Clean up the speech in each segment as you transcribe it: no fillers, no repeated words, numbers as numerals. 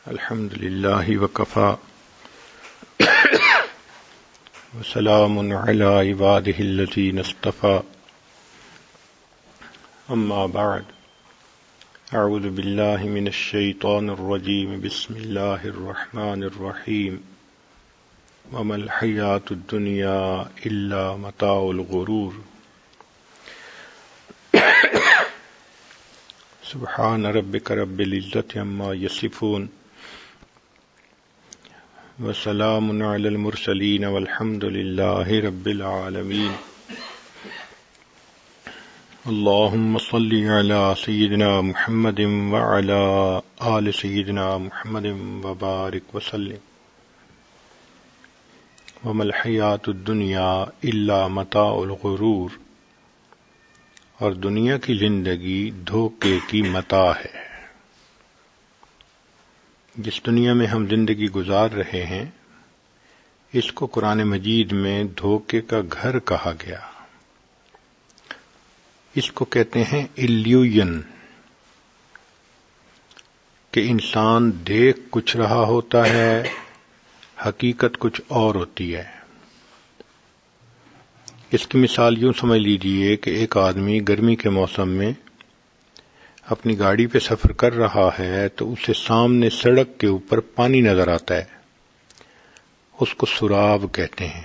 الحمد للہ وکفا وسلام علی عبادہ الذین اصطفى اما بعد اعوذ باللہ من الشیطان الرجیم بسم اللہ الرحمن الرحیم وما الحیاۃ الدنیا الا متاع الغرور سبحان ربک رب العزۃ عما یصفون وسلام علی المرسلین والحمد للہ رب العالمین اللہم صلی علی سیدنا محمد وعلی آل سیدنا محمد وبارک وسلم وما الحیاۃ الدنیا الا متاع الغرور، اور دنیا کی زندگی دھوکے کی متاع ہے۔ جس دنیا میں ہم زندگی گزار رہے ہیں اس کو قرآن مجید میں دھوکے کا گھر کہا گیا۔ اس کو کہتے ہیں ایلیوژن، کہ انسان دیکھ کچھ رہا ہوتا ہے، حقیقت کچھ اور ہوتی ہے۔ اس کی مثال یوں سمجھ لیجئے کہ ایک آدمی گرمی کے موسم میں اپنی گاڑی پہ سفر کر رہا ہے تو اسے سامنے سڑک کے اوپر پانی نظر آتا ہے، اس کو سراب کہتے ہیں۔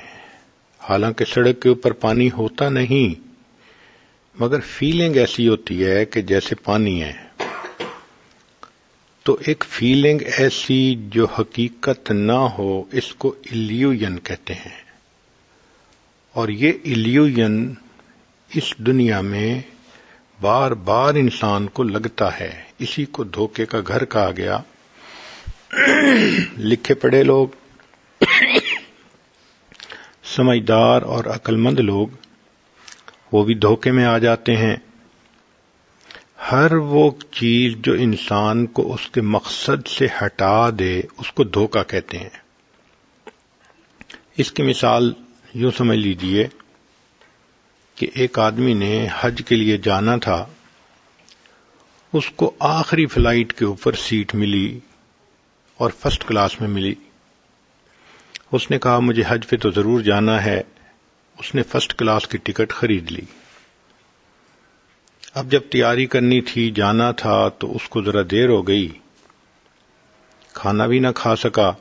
حالانکہ سڑک کے اوپر پانی ہوتا نہیں، مگر فیلنگ ایسی ہوتی ہے کہ جیسے پانی ہے۔ تو ایک فیلنگ ایسی جو حقیقت نہ ہو، اس کو ایلیوژن کہتے ہیں۔ اور یہ ایلیوژن اس دنیا میں بار بار انسان کو لگتا ہے، اسی کو دھوکے کا گھر کہا گیا۔ لکھے پڑھے لوگ، سمجھدار اور عقل مند لوگ، وہ بھی دھوکے میں آ جاتے ہیں۔ ہر وہ چیز جو انسان کو اس کے مقصد سے ہٹا دے اس کو دھوکا کہتے ہیں۔ اس کی مثال یوں سمجھ لیجئے کہ ایک آدمی نے حج کے لیے جانا تھا، اس کو آخری فلائٹ کے اوپر سیٹ ملی اور فرسٹ کلاس میں ملی۔ اس نے کہا مجھے حج پہ تو ضرور جانا ہے، اس نے فرسٹ کلاس کی ٹکٹ خرید لی۔ اب جب تیاری کرنی تھی، جانا تھا، تو اس کو ذرا دیر ہو گئی، کھانا بھی نہ کھا سکا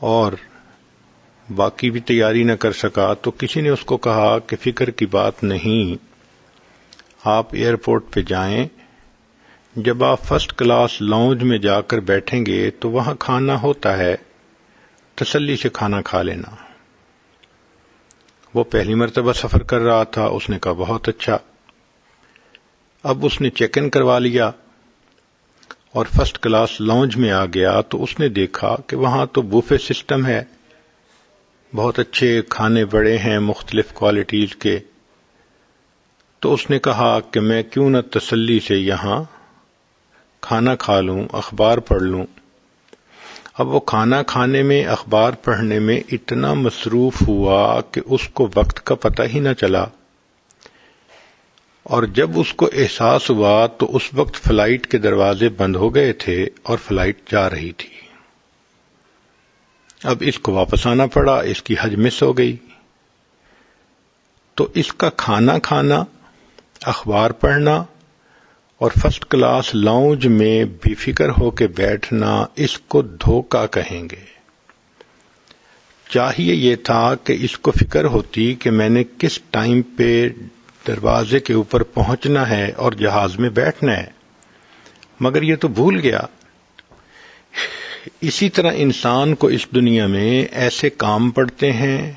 اور باقی بھی تیاری نہ کر سکا۔ تو کسی نے اس کو کہا کہ فکر کی بات نہیں، آپ ایئرپورٹ پہ جائیں، جب آپ فرسٹ کلاس لاؤنج میں جا کر بیٹھیں گے تو وہاں کھانا ہوتا ہے، تسلی سے کھانا کھا لینا۔ وہ پہلی مرتبہ سفر کر رہا تھا، اس نے کہا بہت اچھا۔ اب اس نے چیک ان کروا لیا اور فرسٹ کلاس لاؤنج میں آ گیا تو اس نے دیکھا کہ وہاں تو بوفے سسٹم ہے، بہت اچھے کھانے بڑے ہیں مختلف کوالٹیز کے۔ تو اس نے کہا کہ میں کیوں نہ تسلی سے یہاں کھانا کھا لوں، اخبار پڑھ لوں۔ اب وہ کھانا کھانے میں، اخبار پڑھنے میں اتنا مصروف ہوا کہ اس کو وقت کا پتہ ہی نہ چلا، اور جب اس کو احساس ہوا تو اس وقت فلائٹ کے دروازے بند ہو گئے تھے اور فلائٹ جا رہی تھی۔ اب اس کو واپس آنا پڑا، اس کی حج مس ہو گئی۔ تو اس کا کھانا کھانا، اخبار پڑھنا اور فرسٹ کلاس لاؤنج میں بے فکر ہو کے بیٹھنا، اس کو دھوکا کہیں گے۔ چاہیے یہ تھا کہ اس کو فکر ہوتی کہ میں نے کس ٹائم پہ دروازے کے اوپر پہنچنا ہے اور جہاز میں بیٹھنا ہے، مگر یہ تو بھول گیا۔ اسی طرح انسان کو اس دنیا میں ایسے کام پڑتے ہیں،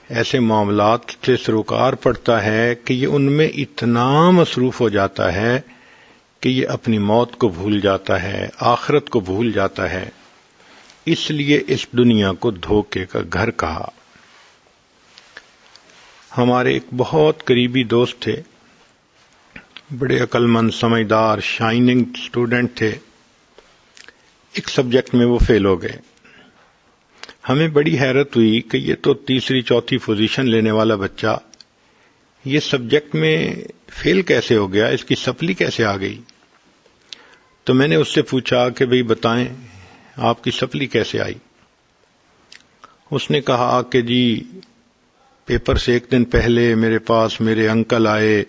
ایسے معاملات سے سروکار پڑتا ہے کہ یہ ان میں اتنا مصروف ہو جاتا ہے کہ یہ اپنی موت کو بھول جاتا ہے، آخرت کو بھول جاتا ہے۔ اس لیے اس دنیا کو دھوکے کا گھر کہا۔ ہمارے ایک بہت قریبی دوست تھے، بڑے عقل مند، سمجھدار، شائننگ اسٹوڈنٹ تھے۔ ایک سبجیکٹ میں وہ فیل ہو گئے۔ ہمیں بڑی حیرت ہوئی کہ یہ تو تیسری چوتھی پوزیشن لینے والا بچہ یہ سبجیکٹ میں فیل کیسے ہو گیا، اس کی سپلی کیسے آ گئی؟ تو میں نے اس سے پوچھا کہ بھئی بتائیں آپ کی سپلی کیسے آئی؟ اس نے کہا کہ جی پیپر سے ایک دن پہلے میرے پاس میرے انکل آئے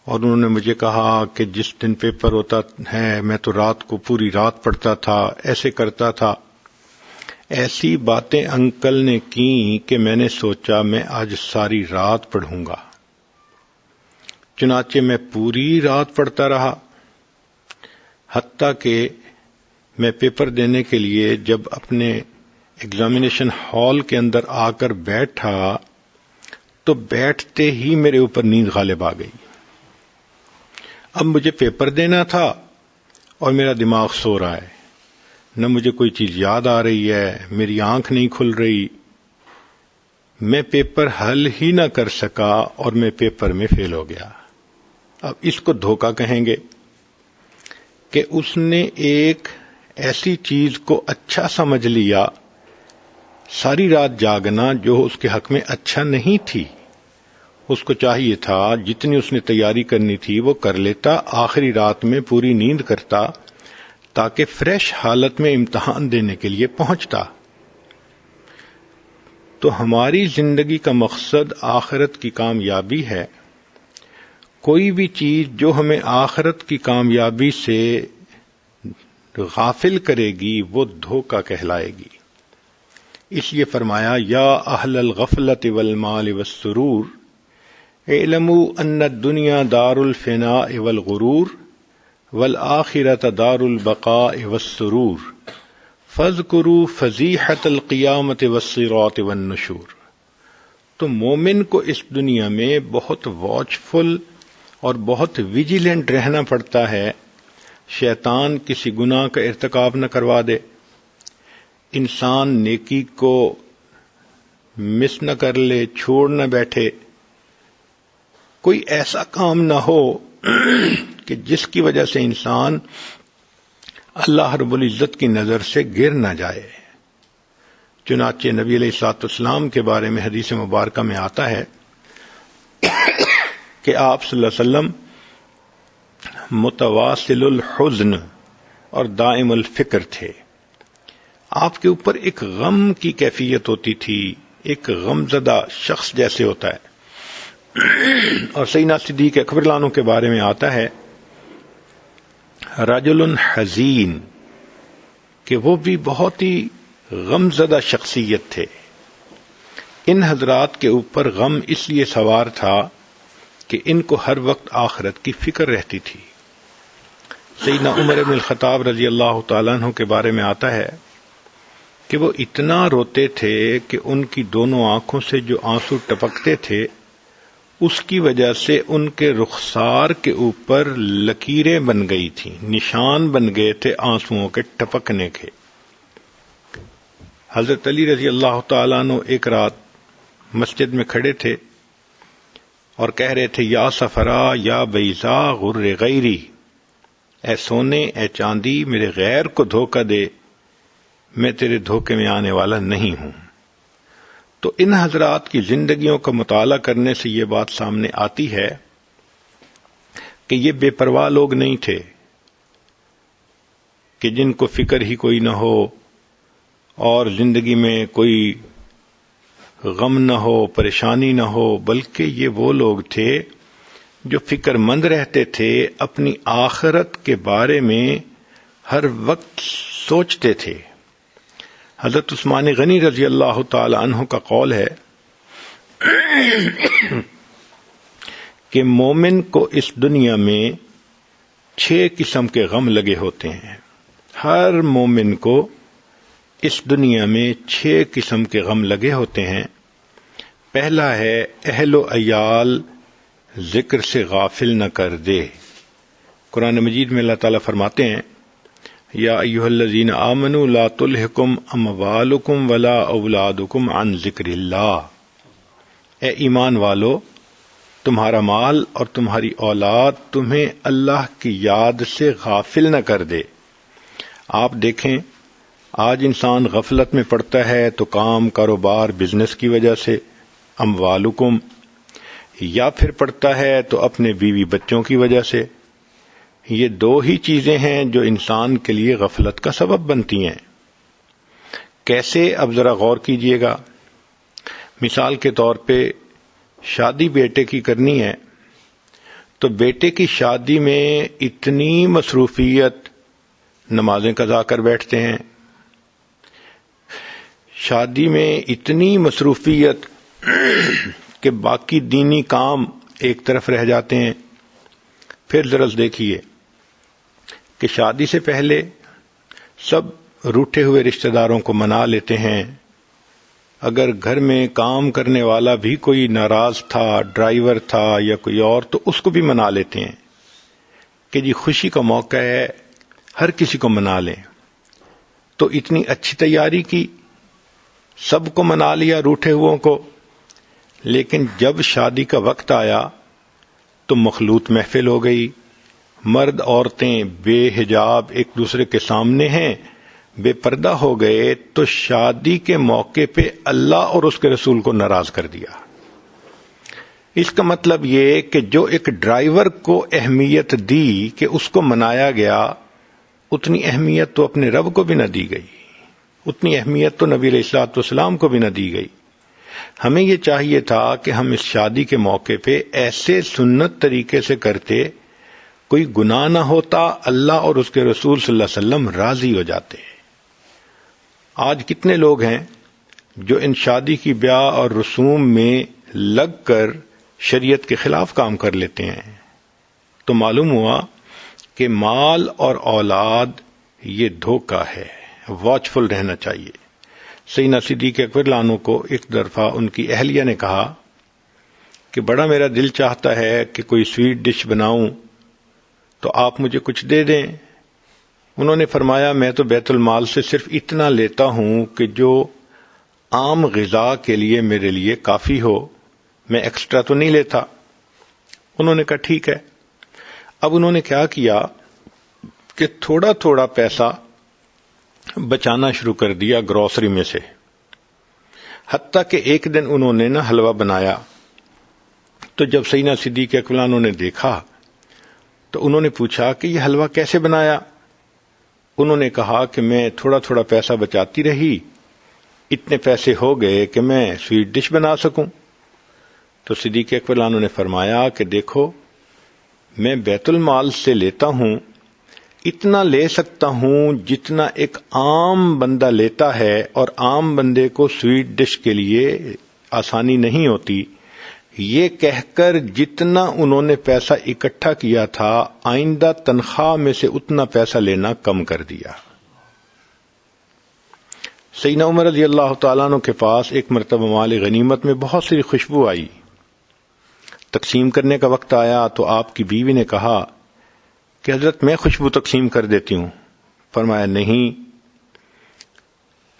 اور انہوں نے مجھے کہا کہ جس دن پیپر ہوتا ہے میں تو رات کو پوری رات پڑھتا تھا، ایسے کرتا تھا. ایسی باتیں انکل نے کی کہ میں نے سوچا میں آج ساری رات پڑھوں گا. چنانچہ میں پوری رات پڑھتا رہا، حتیٰ کہ میں پیپر دینے کے لیے جب اپنے ایگزامینیشن ہال کے اندر آ کر بیٹھا تو بیٹھتے ہی میرے اوپر نیند غالب آ گئی. اب مجھے پیپر دینا تھا اور میرا دماغ سو رہا ہے، نہ مجھے کوئی چیز یاد آ رہی ہے، میری آنکھ نہیں کھل رہی. میں پیپر حل ہی نہ کر سکا اور میں پیپر میں فیل ہو گیا. اب اس کو دھوکہ کہیں گے کہ اس نے ایک ایسی چیز کو اچھا سمجھ لیا، ساری رات جاگنا جو اس کے حق میں اچھا نہیں تھی. اس کو چاہیے تھا جتنی اس نے تیاری کرنی تھی وہ کر لیتا، آخری رات میں پوری نیند کرتا تاکہ فریش حالت میں امتحان دینے کے لیے پہنچتا. تو ہماری زندگی کا مقصد آخرت کی کامیابی ہے. کوئی بھی چیز جو ہمیں آخرت کی کامیابی سے غافل کرے گی وہ دھوکہ کہلائے گی. اس لیے فرمایا یا اہل الغفلۃ والمال والسرور اعلموا ان الدنیا دار الفناء والغرور والآخرۃ دار البقاء والسرور فاذکروا فضیحۃ القیامۃ والصراط والنشور. تو مومن کو اس دنیا میں بہت واچفل اور بہت ویجیلنٹ رہنا پڑتا ہے، شیطان کسی گناہ کا ارتکاب نہ کروا دے، انسان نیکی کو مس نہ کر لے، چھوڑ نہ بیٹھے، کوئی ایسا کام نہ ہو کہ جس کی وجہ سے انسان اللہ رب العزت کی نظر سے گر نہ جائے. چنانچہ نبی علیہ الصلوۃ والسلام کے بارے میں حدیث مبارکہ میں آتا ہے کہ آپ صلی اللہ علیہ وسلم متواصل الحزن اور دائم الفکر تھے. آپ کے اوپر ایک غم کی کیفیت ہوتی تھی، ایک غمزدہ شخص جیسے ہوتا ہے. اور سیدنا صدیق اکبر رضی اللہ عنہ کے بارے میں آتا ہے رجل حزین، کہ وہ بھی بہت ہی غمزدہ شخصیت تھے. ان حضرات کے اوپر غم اس لیے سوار تھا کہ ان کو ہر وقت آخرت کی فکر رہتی تھی. سیدنا عمر بن الخطاب رضی اللہ تعالیٰ عنہ کے بارے میں آتا ہے کہ وہ اتنا روتے تھے کہ ان کی دونوں آنکھوں سے جو آنسو ٹپکتے تھے اس کی وجہ سے ان کے رخسار کے اوپر لکیریں بن گئی تھیں، نشان بن گئے تھے آنسوؤں کے ٹپکنے کے. حضرت علی رضی اللہ تعالیٰ عنہ ایک رات مسجد میں کھڑے تھے اور کہہ رہے تھے یا صفرا یا بیضا غر غیری، اے سونے اے چاندی میرے غیر کو دھوکہ دے، میں تیرے دھوکے میں آنے والا نہیں ہوں. تو ان حضرات کی زندگیوں کا مطالعہ کرنے سے یہ بات سامنے آتی ہے کہ یہ بے پرواہ لوگ نہیں تھے کہ جن کو فکر ہی کوئی نہ ہو اور زندگی میں کوئی غم نہ ہو، پریشانی نہ ہو، بلکہ یہ وہ لوگ تھے جو فکر مند رہتے تھے، اپنی آخرت کے بارے میں ہر وقت سوچتے تھے. حضرت عثمان غنی رضی اللہ تعالی عنہ کا قول ہے کہ مومن کو اس دنیا میں 6 قسم کے غم لگے ہوتے ہیں. ہر مومن کو اس دنیا میں 6 قسم کے غم لگے ہوتے ہیں. پہلا ہے اہل و عیال ذکر سے غافل نہ کر دے. قرآن مجید میں اللہ تعالیٰ فرماتے ہیں یا ایھا الذین آمنوا لا تلھکم اموالکم ولا اولادکم عن ذکر اللہ. اے ایمان والو، تمہارا مال اور تمہاری اولاد تمہیں اللہ کی یاد سے غافل نہ کر دے. آپ دیکھیں آج انسان غفلت میں پڑتا ہے تو کام، کاروبار، بزنس کی وجہ سے، اموالکم، یا پھر پڑتا ہے تو اپنے بیوی بچوں کی وجہ سے، یہ دو ہی چیزیں ہیں جو انسان کے لیے غفلت کا سبب بنتی ہیں۔ کیسے؟ اب ذرا غور کیجئے گا۔ مثال کے طور پہ شادی بیٹے کی کرنی ہے تو بیٹے کی شادی میں اتنی مصروفیت، نمازیں قضا کر بیٹھتے ہیں، شادی میں اتنی مصروفیت کہ باقی دینی کام ایک طرف رہ جاتے ہیں۔ پھر ذرا دیکھیے کہ شادی سے پہلے سب روٹھے ہوئے رشتہ داروں کو منا لیتے ہیں۔ اگر گھر میں کام کرنے والا بھی کوئی ناراض تھا، ڈرائیور تھا یا کوئی اور، تو اس کو بھی منا لیتے ہیں کہ جی خوشی کا موقع ہے، ہر کسی کو منا لیں۔ تو اتنی اچھی تیاری کی، سب کو منا لیا روٹھے ہوئوں کو، لیکن جب شادی کا وقت آیا تو مخلوط محفل ہو گئی۔ مرد عورتیں بے حجاب ایک دوسرے کے سامنے ہیں، بے پردہ ہو گئے، تو شادی کے موقع پہ اللہ اور اس کے رسول کو ناراض کر دیا۔ اس کا مطلب یہ کہ جو ایک ڈرائیور کو اہمیت دی کہ اس کو منایا گیا، اتنی اہمیت تو اپنے رب کو بھی نہ دی گئی، اتنی اہمیت تو نبی علیہ الصلوۃ والسلام کو بھی نہ دی گئی۔ ہمیں یہ چاہیے تھا کہ ہم اس شادی کے موقع پہ ایسے سنت طریقے سے کرتے، کوئی گناہ نہ ہوتا، اللہ اور اس کے رسول صلی اللہ علیہ وسلم راضی ہو جاتے۔ آج کتنے لوگ ہیں جو ان شادی کی بیاہ اور رسوم میں لگ کر شریعت کے خلاف کام کر لیتے ہیں۔ تو معلوم ہوا کہ مال اور اولاد یہ دھوکہ ہے، واچفل رہنا چاہیے۔ سیدنا صدیق اکبر عنہ کو ایک دفعہ ان کی اہلیہ نے کہا کہ بڑا میرا دل چاہتا ہے کہ کوئی سویٹ ڈش بناؤں، تو آپ مجھے کچھ دے دیں۔ انہوں نے فرمایا میں تو بیت المال سے صرف اتنا لیتا ہوں کہ جو عام غذا کے لیے میرے لیے کافی ہو، میں ایکسٹرا تو نہیں لیتا۔ انہوں نے کہا ٹھیک ہے۔ اب انہوں نے کیا کیا کہ تھوڑا تھوڑا پیسہ بچانا شروع کر دیا گروسری میں سے، حتیٰ کہ ایک دن انہوں نے حلوہ بنایا، تو جب سیدنا صدیق اکبر عنہ نے دیکھا تو انہوں نے پوچھا کہ یہ حلوہ کیسے بنایا؟ انہوں نے کہا کہ میں تھوڑا تھوڑا پیسہ بچاتی رہی، اتنے پیسے ہو گئے کہ میں سویٹ ڈش بنا سکوں۔ تو صدیق اکبر عنہ نے فرمایا کہ دیکھو میں بیت المال سے لیتا ہوں، اتنا لے سکتا ہوں جتنا ایک عام بندہ لیتا ہے، اور عام بندے کو سویٹ ڈش کے لیے آسانی نہیں ہوتی۔ یہ کہہ کر جتنا انہوں نے پیسہ اکٹھا کیا تھا، آئندہ تنخواہ میں سے اتنا پیسہ لینا کم کر دیا۔ سیدنا عمر رضی اللہ تعالیٰ عنہ کے پاس ایک مرتبہ مال غنیمت میں بہت سی خوشبو آئی، تقسیم کرنے کا وقت آیا تو آپ کی بیوی نے کہا کہ حضرت میں خوشبو تقسیم کر دیتی ہوں۔ فرمایا نہیں،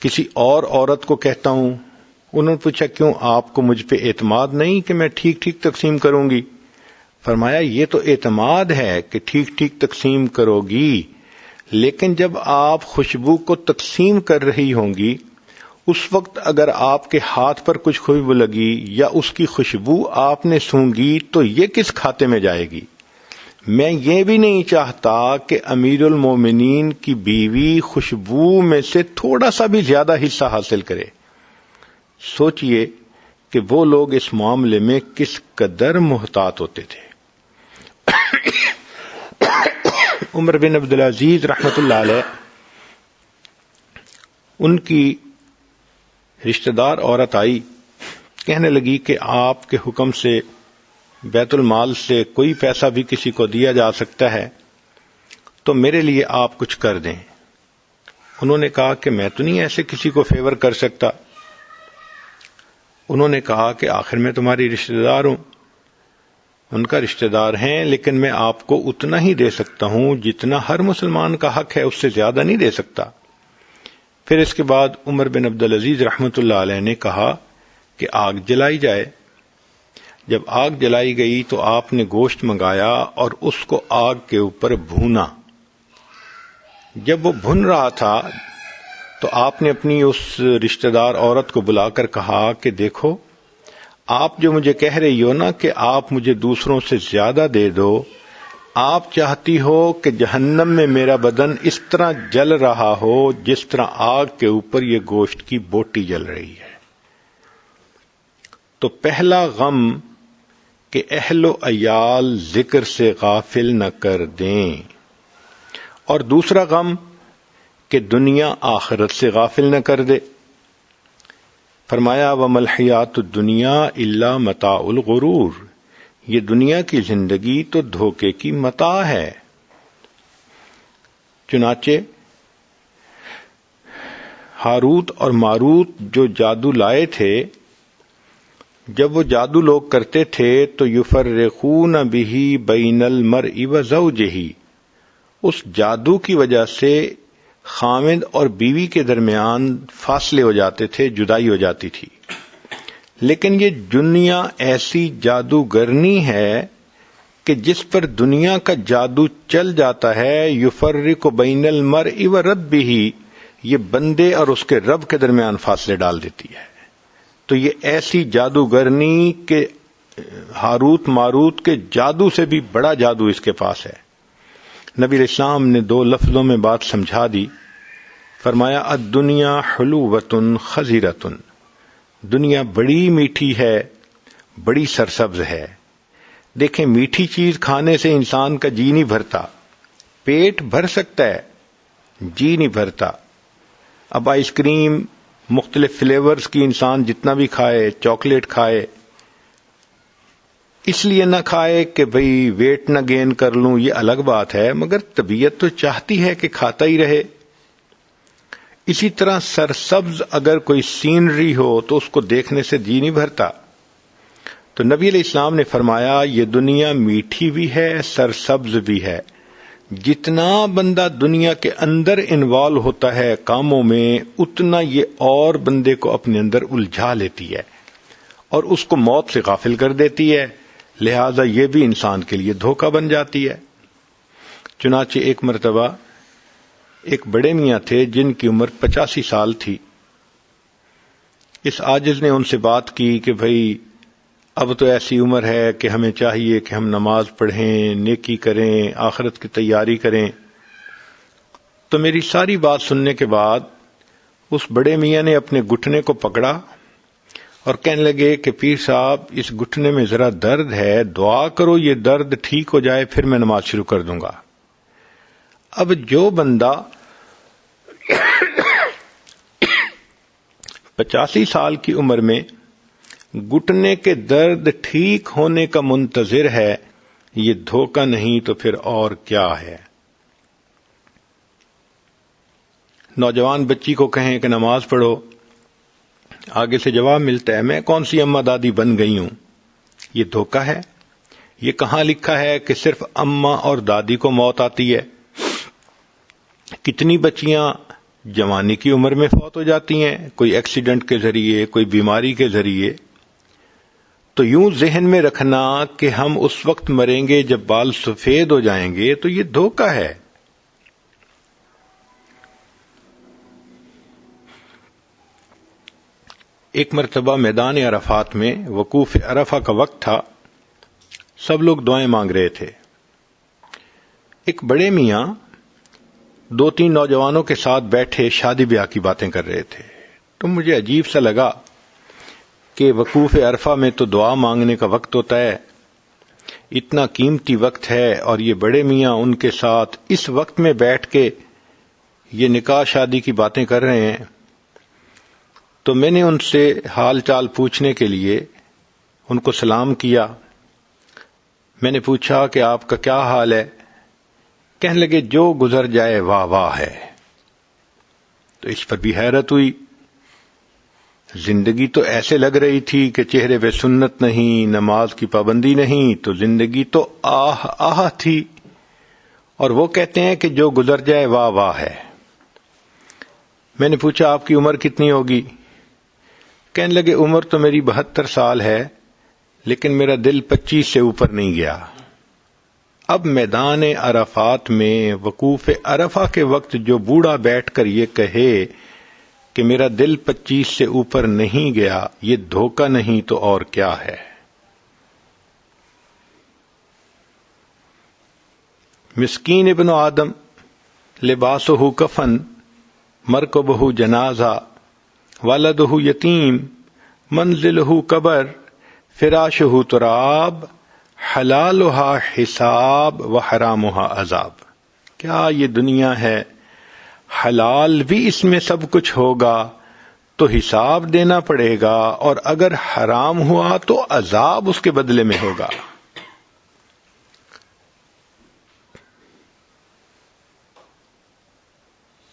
کسی اور عورت کو کہتا ہوں۔ انہوں نے پوچھا کیوں، آپ کو مجھ پہ اعتماد نہیں کہ میں ٹھیک ٹھیک تقسیم کروں گی؟ فرمایا یہ تو اعتماد ہے کہ ٹھیک ٹھیک تقسیم کرو گی، لیکن جب آپ خوشبو کو تقسیم کر رہی ہوں گی، اس وقت اگر آپ کے ہاتھ پر کچھ خوشبو لگی یا اس کی خوشبو آپ نے سونگھی تو یہ کس کھاتے میں جائے گی؟ میں یہ بھی نہیں چاہتا کہ امیر المومنین کی بیوی خوشبو میں سے تھوڑا سا بھی زیادہ حصہ حاصل کرے۔ سوچئے کہ وہ لوگ اس معاملے میں کس قدر محتاط ہوتے تھے۔ عمر بن عبدالعزیز رحمۃ اللہ علیہ، ان کی رشتہ دار عورت آئی، کہنے لگی کہ آپ کے حکم سے بیت المال سے کوئی پیسہ بھی کسی کو دیا جا سکتا ہے، تو میرے لیے آپ کچھ کر دیں۔ انہوں نے کہا کہ میں تو نہیں ایسے کسی کو فیور کر سکتا۔ انہوں نے کہا کہ آخر میں تمہاری رشتہ دار ہوں۔ ان کا رشتہ دار ہیں، لیکن میں آپ کو اتنا ہی دے سکتا ہوں جتنا ہر مسلمان کا حق ہے، اس سے زیادہ نہیں دے سکتا۔ پھر اس کے بعد عمر بن عبدالعزیز رحمۃ اللہ علیہ نے کہا کہ آگ جلائی جائے۔ جب آگ جلائی گئی تو آپ نے گوشت منگایا اور اس کو آگ کے اوپر بھونا۔ جب وہ بھن رہا تھا تو آپ نے اپنی اس رشتہ دار عورت کو بلا کر کہا کہ دیکھو، آپ جو مجھے کہہ رہی ہو نا کہ آپ مجھے دوسروں سے زیادہ دے دو، آپ چاہتی ہو کہ جہنم میں میرا بدن اس طرح جل رہا ہو جس طرح آگ کے اوپر یہ گوشت کی بوٹی جل رہی ہے. تو پہلا غم کہ اہل و عیال ذکر سے غافل نہ کر دیں، اور دوسرا غم کہ دنیا آخرت سے غافل نہ کر دے. فرمایا وَمَا الْحَيَاةُ الدُّنْيَا إِلَّا مَتَاعُ الْغُرُورِ، یہ دنیا کی زندگی تو دھوکے کی متاع ہے. چنانچہ ہاروت اور ماروت جو جادو لائے تھے، جب وہ جادو لوگ کرتے تھے تو یفرقون بہ بین المرء وزوجہ، اس جادو کی وجہ سے خامد اور بیوی کے درمیان فاصلے ہو جاتے تھے، جدائی ہو جاتی تھی. لیکن یہ دنیا ایسی جادوگرنی ہے کہ جس پر دنیا کا جادو چل جاتا ہے، یفرق بین المرء وربہ، یہ بندے اور اس کے رب کے درمیان فاصلے ڈال دیتی ہے. تو یہ ایسی جادوگرنی کہ ہاروت ماروت کے جادو سے بھی بڑا جادو اس کے پاس ہے. نبی علیہ السلام نے 2 لفظوں میں بات سمجھا دی. فرمایا الدنیا حلوۃ خضرۃ، دنیا بڑی میٹھی ہے، بڑی سرسبز ہے. دیکھیں میٹھی چیز کھانے سے انسان کا جی نہیں بھرتا، پیٹ بھر سکتا ہے، جی نہیں بھرتا. اب آئس کریم مختلف فلیورز کی انسان جتنا بھی کھائے، چاکلیٹ کھائے، اس لیے نہ کھائے کہ بھئی ویٹ نہ گین کر لوں، یہ الگ بات ہے، مگر طبیعت تو چاہتی ہے کہ کھاتا ہی رہے. اسی طرح سرسبز اگر کوئی سینری ہو تو اس کو دیکھنے سے جی نہیں بھرتا. تو نبی علیہ السلام نے فرمایا یہ دنیا میٹھی بھی ہے، سرسبز بھی ہے. جتنا بندہ دنیا کے اندر انوالو ہوتا ہے کاموں میں، اتنا یہ اور بندے کو اپنے اندر الجھا لیتی ہے اور اس کو موت سے غافل کر دیتی ہے. لہذا یہ بھی انسان کے لیے دھوکہ بن جاتی ہے. چنانچہ ایک مرتبہ ایک بڑے میاں تھے جن کی عمر 85 سال تھی. اس عاجز نے ان سے بات کی کہ بھئی اب تو ایسی عمر ہے کہ ہمیں چاہیے کہ ہم نماز پڑھیں، نیکی کریں، آخرت کی تیاری کریں. تو میری ساری بات سننے کے بعد اس بڑے میاں نے اپنے گھٹنے کو پکڑا اور کہنے لگے کہ پیر صاحب اس گھٹنے میں ذرا درد ہے، دعا کرو یہ درد ٹھیک ہو جائے، پھر میں نماز شروع کر دوں گا. اب جو بندہ 85 سال کی عمر میں گھٹنے کے درد ٹھیک ہونے کا منتظر ہے، یہ دھوکہ نہیں تو پھر اور کیا ہے. نوجوان بچی کو کہیں کہ نماز پڑھو، آگے سے جواب ملتا ہے میں کون سی اماں دادی بن گئی ہوں. یہ دھوکہ ہے. یہ کہاں لکھا ہے کہ صرف اماں اور دادی کو موت آتی ہے؟ کتنی بچیاں جوانی کی عمر میں فوت ہو جاتی ہیں، کوئی ایکسیڈنٹ کے ذریعے، کوئی بیماری کے ذریعے. تو یوں ذہن میں رکھنا کہ ہم اس وقت مریں گے جب بال سفید ہو جائیں گے، تو یہ دھوکہ ہے. ایک مرتبہ میدان عرفات میں وقوف عرفہ کا وقت تھا، سب لوگ دعائیں مانگ رہے تھے. ایک بڑے میاں 2-3 نوجوانوں کے ساتھ بیٹھے شادی بیاہ کی باتیں کر رہے تھے. تو مجھے عجیب سا لگا کہ وقوف عرفہ میں تو دعا مانگنے کا وقت ہوتا ہے، اتنا قیمتی وقت ہے، اور یہ بڑے میاں ان کے ساتھ اس وقت میں بیٹھ کے یہ نکاح شادی کی باتیں کر رہے ہیں. تو میں نے ان سے حال چال پوچھنے کے لیے ان کو سلام کیا. میں نے پوچھا کہ آپ کا کیا حال ہے؟ کہنے لگے جو گزر جائے واہ واہ ہے. تو اس پر بھی حیرت ہوئی. زندگی تو ایسے لگ رہی تھی کہ چہرے پہ سنت نہیں، نماز کی پابندی نہیں، تو زندگی تو آہ آہ تھی. اور وہ کہتے ہیں کہ جو گزر جائے واہ واہ ہے. میں نے پوچھا آپ کی عمر کتنی ہوگی؟ کہنے لگے عمر تو میری 72 سال ہے، لیکن میرا دل 25 سے اوپر نہیں گیا. اب میدان عرفات میں وقوف عرفہ کے وقت جو بوڑھا بیٹھ کر یہ کہے کہ میرا دل 25 سے اوپر نہیں گیا، یہ دھوکہ نہیں تو اور کیا ہے. مسکین ابن آدم لباسہ کفن مرکبہ جنازہ والدہ یتیم منزلہ قبر فراشہ تراب حلالہا حساب و حرامہا عذاب. کیا یہ دنیا ہے؟ حلال بھی اس میں سب کچھ ہوگا تو حساب دینا پڑے گا، اور اگر حرام ہوا تو عذاب اس کے بدلے میں ہوگا.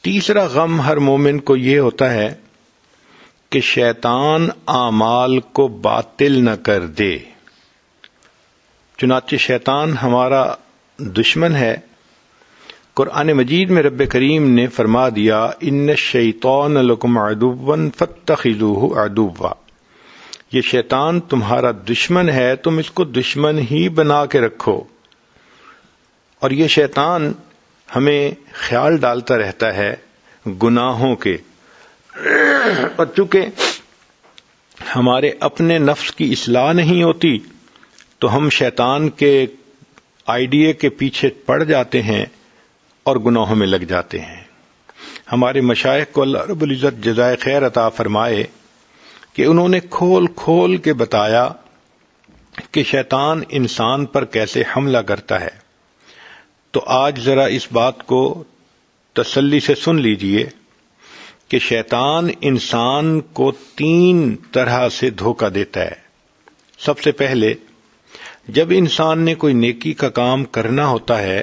تیسرا غم ہر مومن کو یہ ہوتا ہے کہ شیطان اعمال کو باطل نہ کر دے. چنانچہ شیطان ہمارا دشمن ہے. قرآن مجید میں رب کریم نے فرما دیا ان الشیطان لکم عدو فاتخذوہ عدوا. یہ شیطان تمہارا دشمن ہے، تم اس کو دشمن ہی بنا کے رکھو. اور یہ شیطان ہمیں خیال ڈالتا رہتا ہے گناہوں کے، اور چونکہ ہمارے اپنے نفس کی اصلاح نہیں ہوتی تو ہم شیطان کے آئیڈیا کے پیچھے پڑ جاتے ہیں اور گناہوں میں لگ جاتے ہیں. ہمارے مشائخ کو اللہ رب العزت جزائے خیر عطا فرمائے کہ انہوں نے کھول کھول کے بتایا کہ شیطان انسان پر کیسے حملہ کرتا ہے. تو آج ذرا اس بات کو تسلی سے سن لیجئے کہ شیطان انسان کو 3 طرح سے دھوکہ دیتا ہے. سب سے پہلے جب انسان نے کوئی نیکی کا کام کرنا ہوتا ہے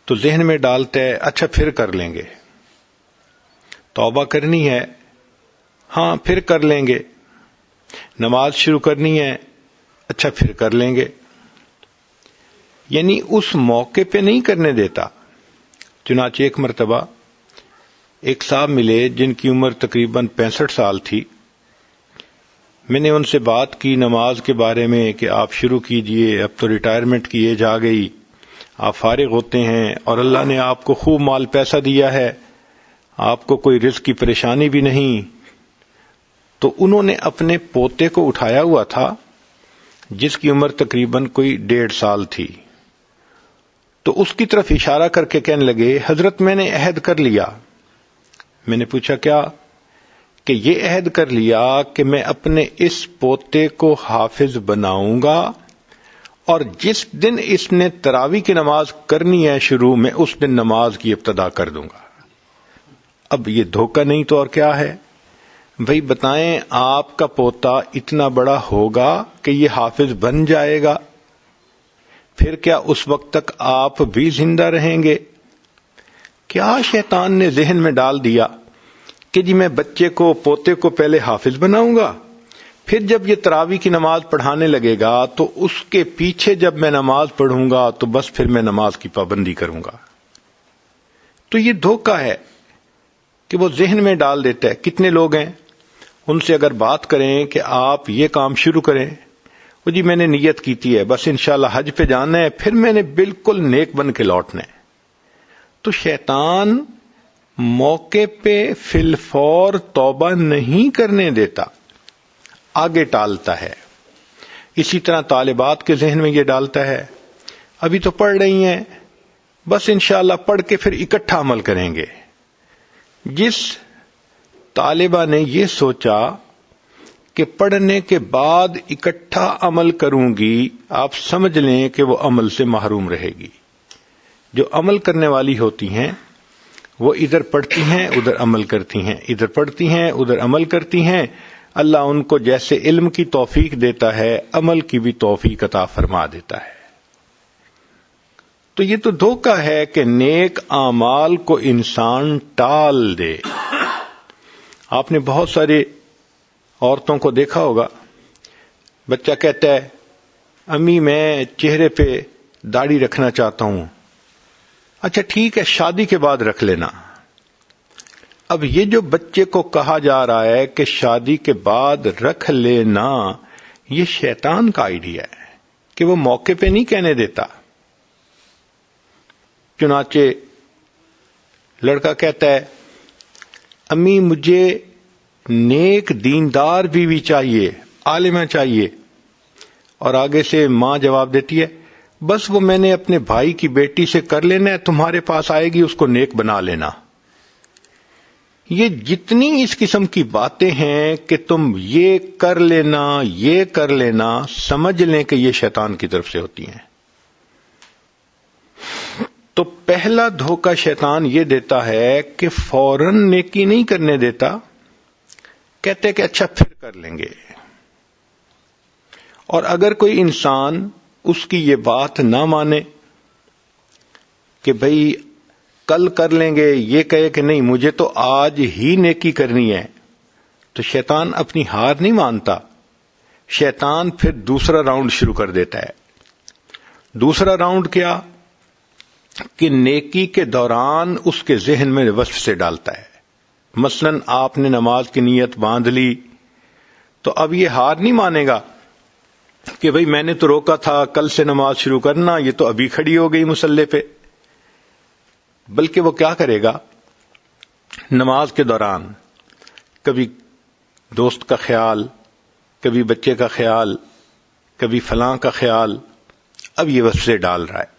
تو ذہن میں ڈالتا ہے اچھا پھر کر لیں گے. توبہ کرنی ہے، ہاں پھر کر لیں گے. نماز شروع کرنی ہے، اچھا پھر کر لیں گے. یعنی اس موقع پہ نہیں کرنے دیتا. چنانچہ ایک مرتبہ ایک صاحب ملے جن کی عمر تقریباً 65 سال تھی. میں نے ان سے بات کی نماز کے بارے میں کہ آپ شروع کیجئے، اب تو ریٹائرمنٹ کی ایج آ گئی، آپ فارغ ہوتے ہیں اور اللہ نے آپ کو خوب مال پیسہ دیا ہے، آپ کو کوئی رزق کی پریشانی بھی نہیں. تو انہوں نے اپنے پوتے کو اٹھایا ہوا تھا جس کی عمر تقریباً کوئی 1.5 سال تھی. تو اس کی طرف اشارہ کر کے کہنے لگے حضرت میں نے عہد کر لیا. میں نے پوچھا کیا؟ کہ یہ عہد کر لیا کہ میں اپنے اس پوتے کو حافظ بناؤں گا، اور جس دن اس نے تراویح کی نماز کرنی ہے شروع میں، اس دن نماز کی ابتدا کر دوں گا. اب یہ دھوکہ نہیں تو اور کیا ہے؟ بھئی بتائیں آپ کا پوتا اتنا بڑا ہوگا کہ یہ حافظ بن جائے گا، پھر کیا اس وقت تک آپ بھی زندہ رہیں گے؟ کیا شیطان نے ذہن میں ڈال دیا کہ جی میں بچے کو پوتے کو پہلے حافظ بناؤں گا، پھر جب یہ تراویح کی نماز پڑھانے لگے گا تو اس کے پیچھے جب میں نماز پڑھوں گا تو بس پھر میں نماز کی پابندی کروں گا. تو یہ دھوکہ ہے کہ وہ ذہن میں ڈال دیتا ہے. کتنے لوگ ہیں ان سے اگر بات کریں کہ آپ یہ کام شروع کریں، وہ جی میں نے نیت کیتی ہے، بس انشاءاللہ حج پہ جانا ہے، پھر میں نے بالکل نیک بن کے لوٹنا ہے. تو شیطان موقع پہ فی الفور توبہ نہیں کرنے دیتا، آگے ٹالتا ہے. اسی طرح طالبات کے ذہن میں یہ ڈالتا ہے ابھی تو پڑھ رہی ہیں، بس انشاءاللہ پڑھ کے پھر اکٹھا عمل کریں گے. جس طالبہ نے یہ سوچا کہ پڑھنے کے بعد اکٹھا عمل کروں گی، آپ سمجھ لیں کہ وہ عمل سے محروم رہے گی. جو عمل کرنے والی ہوتی ہیں وہ ادھر پڑھتی ہیں ادھر عمل کرتی ہیں، ادھر پڑھتی ہیں ادھر عمل کرتی ہیں. اللہ ان کو جیسے علم کی توفیق دیتا ہے عمل کی بھی توفیق عطا فرما دیتا ہے. تو یہ تو دھوکہ ہے کہ نیک اعمال کو انسان ٹال دے. آپ نے بہت سارے عورتوں کو دیکھا ہوگا، بچہ کہتا ہے امی میں چہرے پہ داڑھی رکھنا چاہتا ہوں. اچھا ٹھیک ہے شادی کے بعد رکھ لینا. اب یہ جو بچے کو کہا جا رہا ہے کہ شادی کے بعد رکھ لینا، یہ شیطان کا آئیڈیا ہے کہ وہ موقع پہ نہیں کہنے دیتا. چنانچہ لڑکا کہتا ہے امی مجھے نیک دیندار بیوی چاہیے، عالمہ چاہیے، اور آگے سے ماں جواب دیتی ہے بس وہ میں نے اپنے بھائی کی بیٹی سے کر لینا ہے، تمہارے پاس آئے گی اس کو نیک بنا لینا. یہ جتنی اس قسم کی باتیں ہیں کہ تم یہ کر لینا، سمجھ لیں کہ یہ شیطان کی طرف سے ہوتی ہیں. تو پہلا دھوکہ شیطان یہ دیتا ہے کہ فوراً نیکی نہیں کرنے دیتا، کہتے کہ اچھا پھر کر لیں گے. اور اگر کوئی انسان اس کی یہ بات نہ مانے کہ بھئی کل کر لیں گے، یہ کہے کہ نہیں مجھے تو آج ہی نیکی کرنی ہے، تو شیطان اپنی ہار نہیں مانتا. شیطان پھر دوسرا راؤنڈ شروع کر دیتا ہے. دوسرا راؤنڈ کیا کہ نیکی کے دوران اس کے ذہن میں وسوسے ڈالتا ہے. مثلا آپ نے نماز کی نیت باندھ لی تو اب یہ ہار نہیں مانے گا کہ بھئی میں نے تو روکا تھا کل سے نماز شروع کرنا، یہ تو ابھی کھڑی ہو گئی مصلی پہ. بلکہ وہ کیا کرے گا، نماز کے دوران کبھی دوست کا خیال، کبھی بچے کا خیال، کبھی فلاں کا خیال، اب یہ وسوسے ڈال رہا ہے.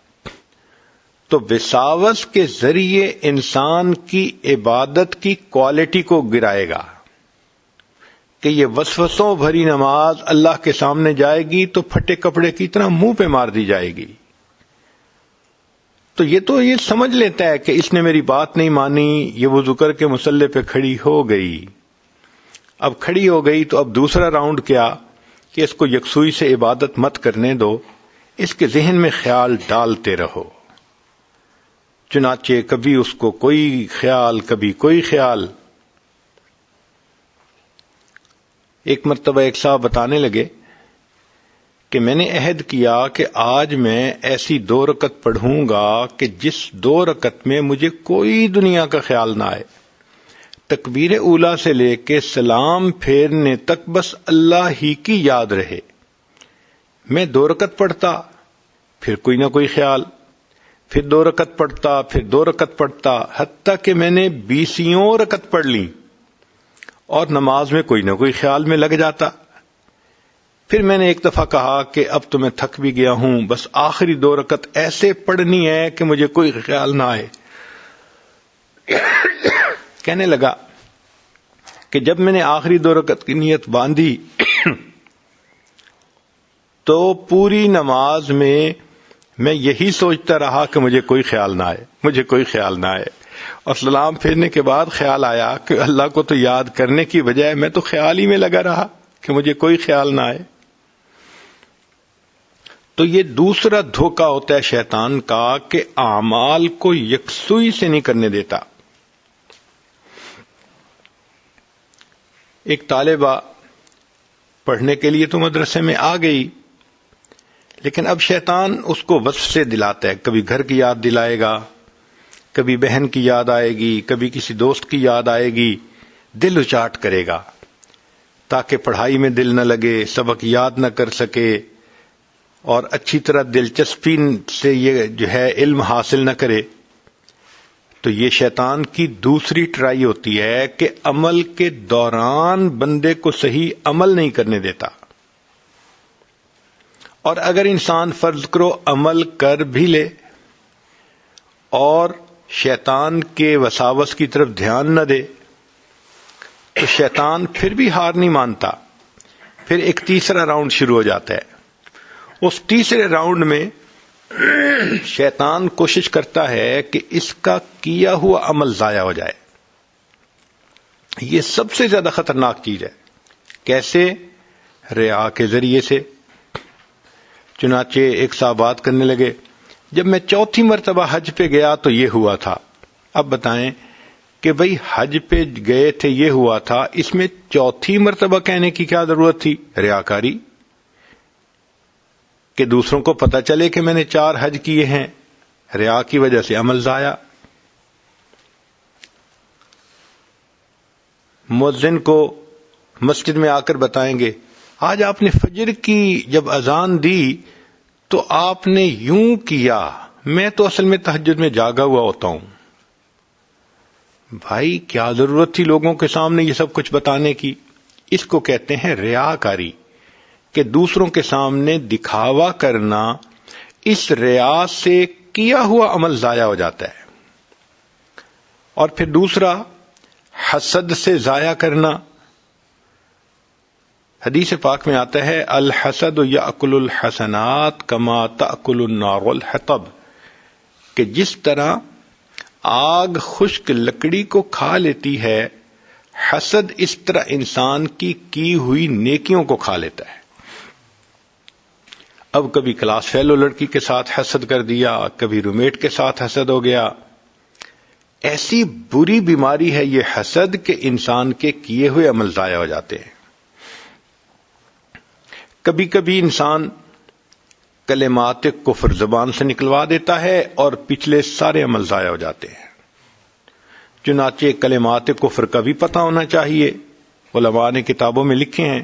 تو وساوس کے ذریعے انسان کی عبادت کی کوالٹی کو گرائے گا کہ یہ وسوسوں بھری نماز اللہ کے سامنے جائے گی تو پھٹے کپڑے کی طرح منہ پہ مار دی جائے گی. تو یہ سمجھ لیتا ہے کہ اس نے میری بات نہیں مانی، یہ وضو کر کے مصلی پہ کھڑی ہو گئی. اب کھڑی ہو گئی تو اب دوسرا راؤنڈ کیا کہ اس کو یکسوئی سے عبادت مت کرنے دو، اس کے ذہن میں خیال ڈالتے رہو. چنانچہ کبھی اس کو کوئی خیال، کبھی کوئی خیال. ایک مرتبہ ایک صاحب بتانے لگے کہ میں نے عہد کیا کہ آج میں ایسی 2 رکعت پڑھوں گا کہ جس 2 رکعت میں مجھے کوئی دنیا کا خیال نہ آئے، تکبیر اولیٰ سے لے کے سلام پھیرنے تک بس اللہ ہی کی یاد رہے. میں 2 رکعت پڑھتا، پھر کوئی نہ کوئی خیال، پھر 2 رکعت پڑھتا، پھر 2 رکعت پڑھتا، حتیٰ کہ میں نے 20 رکعت پڑھ لی اور نماز میں کوئی نہ کوئی خیال میں لگ جاتا. پھر میں نے ایک دفعہ کہا کہ اب تو میں تھک بھی گیا ہوں، بس آخری 2 رکعت ایسے پڑھنی ہے کہ مجھے کوئی خیال نہ آئے. کہنے لگا کہ جب میں نے آخری 2 رکعت کی نیت باندھی تو پوری نماز میں یہی سوچتا رہا کہ مجھے کوئی خیال نہ آئے، مجھے کوئی خیال نہ آئے. اور سلام پھیرنے کے بعد خیال آیا کہ اللہ کو تو یاد کرنے کی بجائے میں تو خیال ہی میں لگا رہا کہ مجھے کوئی خیال نہ آئے. تو یہ دوسرا دھوکہ ہوتا ہے شیطان کا کہ اعمال کو یکسوئی سے نہیں کرنے دیتا. ایک طالبہ پڑھنے کے لیے تو مدرسے میں آ گئی، لیکن اب شیطان اس کو وسوسے دلاتا ہے. کبھی گھر کی یاد دلائے گا، کبھی بہن کی یاد آئے گی، کبھی کسی دوست کی یاد آئے گی، دل اچاٹ کرے گا تاکہ پڑھائی میں دل نہ لگے، سبق یاد نہ کر سکے اور اچھی طرح دلچسپی سے یہ جو ہے علم حاصل نہ کرے. تو یہ شیطان کی دوسری ٹرائی ہوتی ہے کہ عمل کے دوران بندے کو صحیح عمل نہیں کرنے دیتا. اور اگر انسان فرض کرو عمل کر بھی لے اور شیطان کے وساوس کی طرف دھیان نہ دے تو شیطان پھر بھی ہار نہیں مانتا. پھر ایک تیسرا راؤنڈ شروع ہو جاتا ہے. اس تیسرے راؤنڈ میں شیطان کوشش کرتا ہے کہ اس کا کیا ہوا عمل ضائع ہو جائے. یہ سب سے زیادہ خطرناک چیز ہے. کیسے؟ ریا کے ذریعے سے. چنانچہ ایک صاحب بات کرنے لگے، جب میں 4تھی مرتبہ حج پہ گیا تو یہ ہوا تھا. اب بتائیں کہ بھئی حج پہ گئے تھے یہ ہوا تھا، اس میں 4تھی مرتبہ کہنے کی کیا ضرورت تھی؟ ریاکاری، کہ دوسروں کو پتہ چلے کہ میں نے 4 حج کیے ہیں. ریا کی وجہ سے عمل ضائع. مؤذن کو مسجد میں آ کر بتائیں گے، آج آپ نے فجر کی جب اذان دی تو آپ نے یوں کیا، میں تو اصل میں تہجد میں جاگا ہوا ہوتا ہوں. بھائی کیا ضرورت تھی لوگوں کے سامنے یہ سب کچھ بتانے کی؟ اس کو کہتے ہیں ریاکاری، کہ دوسروں کے سامنے دکھاوا کرنا، اس ریا سے کیا ہوا عمل ضائع ہو جاتا ہے. اور پھر دوسرا حسد سے ضائع کرنا. حدیث پاک میں آتا ہے الحسد یاکل الحسنات کما تاکل النار الحطب، کہ جس طرح آگ خشک لکڑی کو کھا لیتی ہے، حسد اس طرح انسان کی ہوئی نیکیوں کو کھا لیتا ہے. اب کبھی کلاس فیلو لڑکی کے ساتھ حسد کر دیا، کبھی رومیٹ کے ساتھ حسد ہو گیا. ایسی بری بیماری ہے یہ حسد کہ انسان کے کیے ہوئے عمل ضائع ہو جاتے ہیں. کبھی کبھی انسان کلمات کفر زبان سے نکلوا دیتا ہے اور پچھلے سارے عمل ضائع ہو جاتے ہیں. چنانچہ کلمات کفر کا بھی پتہ ہونا چاہیے، علماء نے کتابوں میں لکھے ہیں.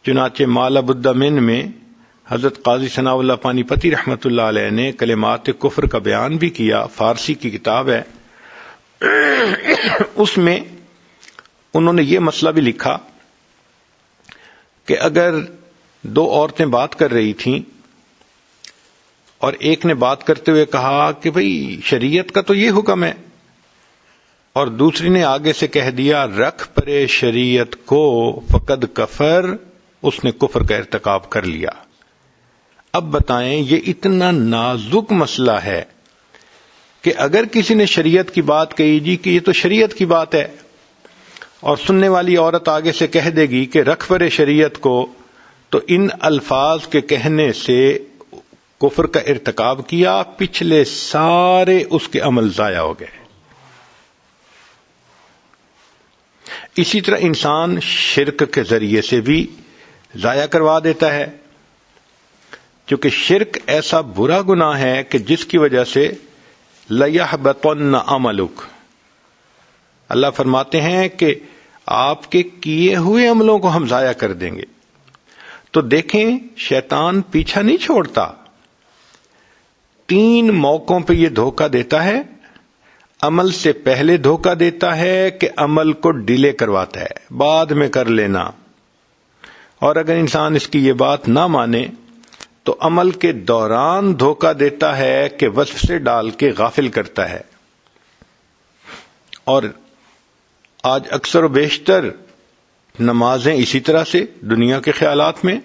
چنانچہ مالا بدمن میں حضرت قاضی ثناء اللہ پانی پتی رحمت اللہ علیہ نے کلمات کفر کا بیان بھی کیا. فارسی کی کتاب ہے. اس میں انہوں نے یہ مسئلہ بھی لکھا کہ اگر دو عورتیں بات کر رہی تھیں اور ایک نے بات کرتے ہوئے کہا کہ بھئی شریعت کا تو یہ حکم ہے، اور دوسری نے آگے سے کہہ دیا رکھ پرے شریعت کو فقد کفر، اس نے کفر کا ارتکاب کر لیا. اب بتائیں یہ اتنا نازک مسئلہ ہے کہ اگر کسی نے شریعت کی بات کہی جی کہ یہ تو شریعت کی بات ہے، اور سننے والی عورت آگے سے کہہ دے گی کہ رکھ پرے شریعت کو، تو ان الفاظ کے کہنے سے کفر کا ارتکاب کیا، پچھلے سارے اس کے عمل ضائع ہو گئے. اسی طرح انسان شرک کے ذریعے سے بھی ضائع کروا دیتا ہے، کیونکہ شرک ایسا برا گناہ ہے کہ جس کی وجہ سے لَيَحْبَطَنَّ عَمَلُكَ، اللہ فرماتے ہیں کہ آپ کے کیے ہوئے عملوں کو ہم ضائع کر دیں گے. تو دیکھیں شیطان پیچھا نہیں چھوڑتا. 3 موقعوں پہ یہ دھوکہ دیتا ہے. عمل سے پہلے دھوکہ دیتا ہے کہ عمل کو ڈیلے کرواتا ہے، بعد میں کر لینا. اور اگر انسان اس کی یہ بات نہ مانے تو عمل کے دوران دھوکہ دیتا ہے کہ وسوسے ڈال کے غافل کرتا ہے. اور آج اکثر و بیشتر نمازیں اسی طرح سے دنیا کے خیالات میں.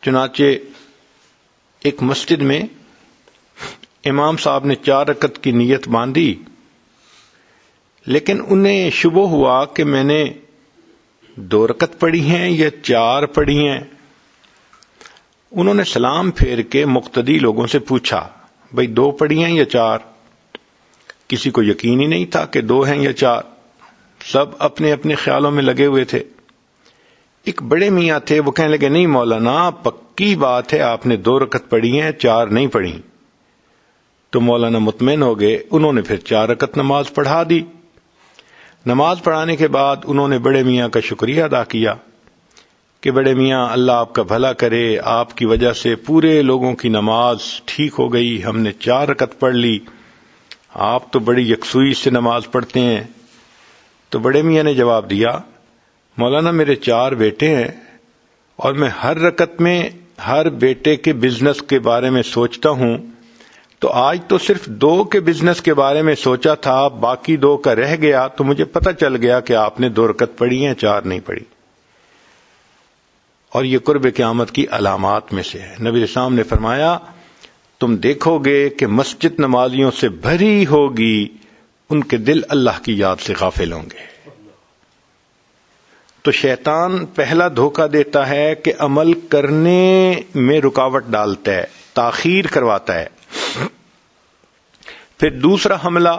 چنانچہ ایک مسجد میں امام صاحب نے 4 رکعت کی نیت باندھی، لیکن انہیں شبہ ہوا کہ میں نے 2 رکعت پڑھی ہیں یا 4 پڑھی ہیں. انہوں نے سلام پھیر کے مقتدی لوگوں سے پوچھا بھئی 2 پڑھی ہیں یا 4؟ کسی کو یقین ہی نہیں تھا کہ 2 ہیں یا 4. سب اپنے اپنے خیالوں میں لگے ہوئے تھے. ایک بڑے میاں تھے، وہ کہنے لگے نہیں مولانا پکی بات ہے آپ نے 2 رکعت پڑھی ہیں، 4 نہیں پڑھی. تو مولانا مطمئن ہو گئے. انہوں نے پھر 4 رکعت نماز پڑھا دی. نماز پڑھانے کے بعد انہوں نے بڑے میاں کا شکریہ ادا کیا کہ بڑے میاں اللہ آپ کا بھلا کرے، آپ کی وجہ سے پورے لوگوں کی نماز ٹھیک ہو گئی، ہم نے 4 رکعت پڑھ لی، آپ تو بڑی یکسوئی سے نماز پڑھتے ہیں. تو بڑے میاں نے جواب دیا مولانا میرے 4 بیٹے ہیں اور میں ہر رکعت میں ہر بیٹے کے بزنس کے بارے میں سوچتا ہوں، تو آج تو صرف 2 کے بزنس کے بارے میں سوچا تھا، باقی 2 کا رہ گیا، تو مجھے پتہ چل گیا کہ آپ نے 2 رکعت پڑھی ہیں، 4 نہیں پڑھی. اور یہ قرب قیامت کی علامات میں سے ہے. نبی اسلام نے فرمایا تم دیکھو گے کہ مسجد نمازیوں سے بھری ہوگی، ان کے دل اللہ کی یاد سے غافل ہوں گے. تو شیطان پہلا دھوکہ دیتا ہے کہ عمل کرنے میں رکاوٹ ڈالتا ہے، تاخیر کرواتا ہے. پھر دوسرا حملہ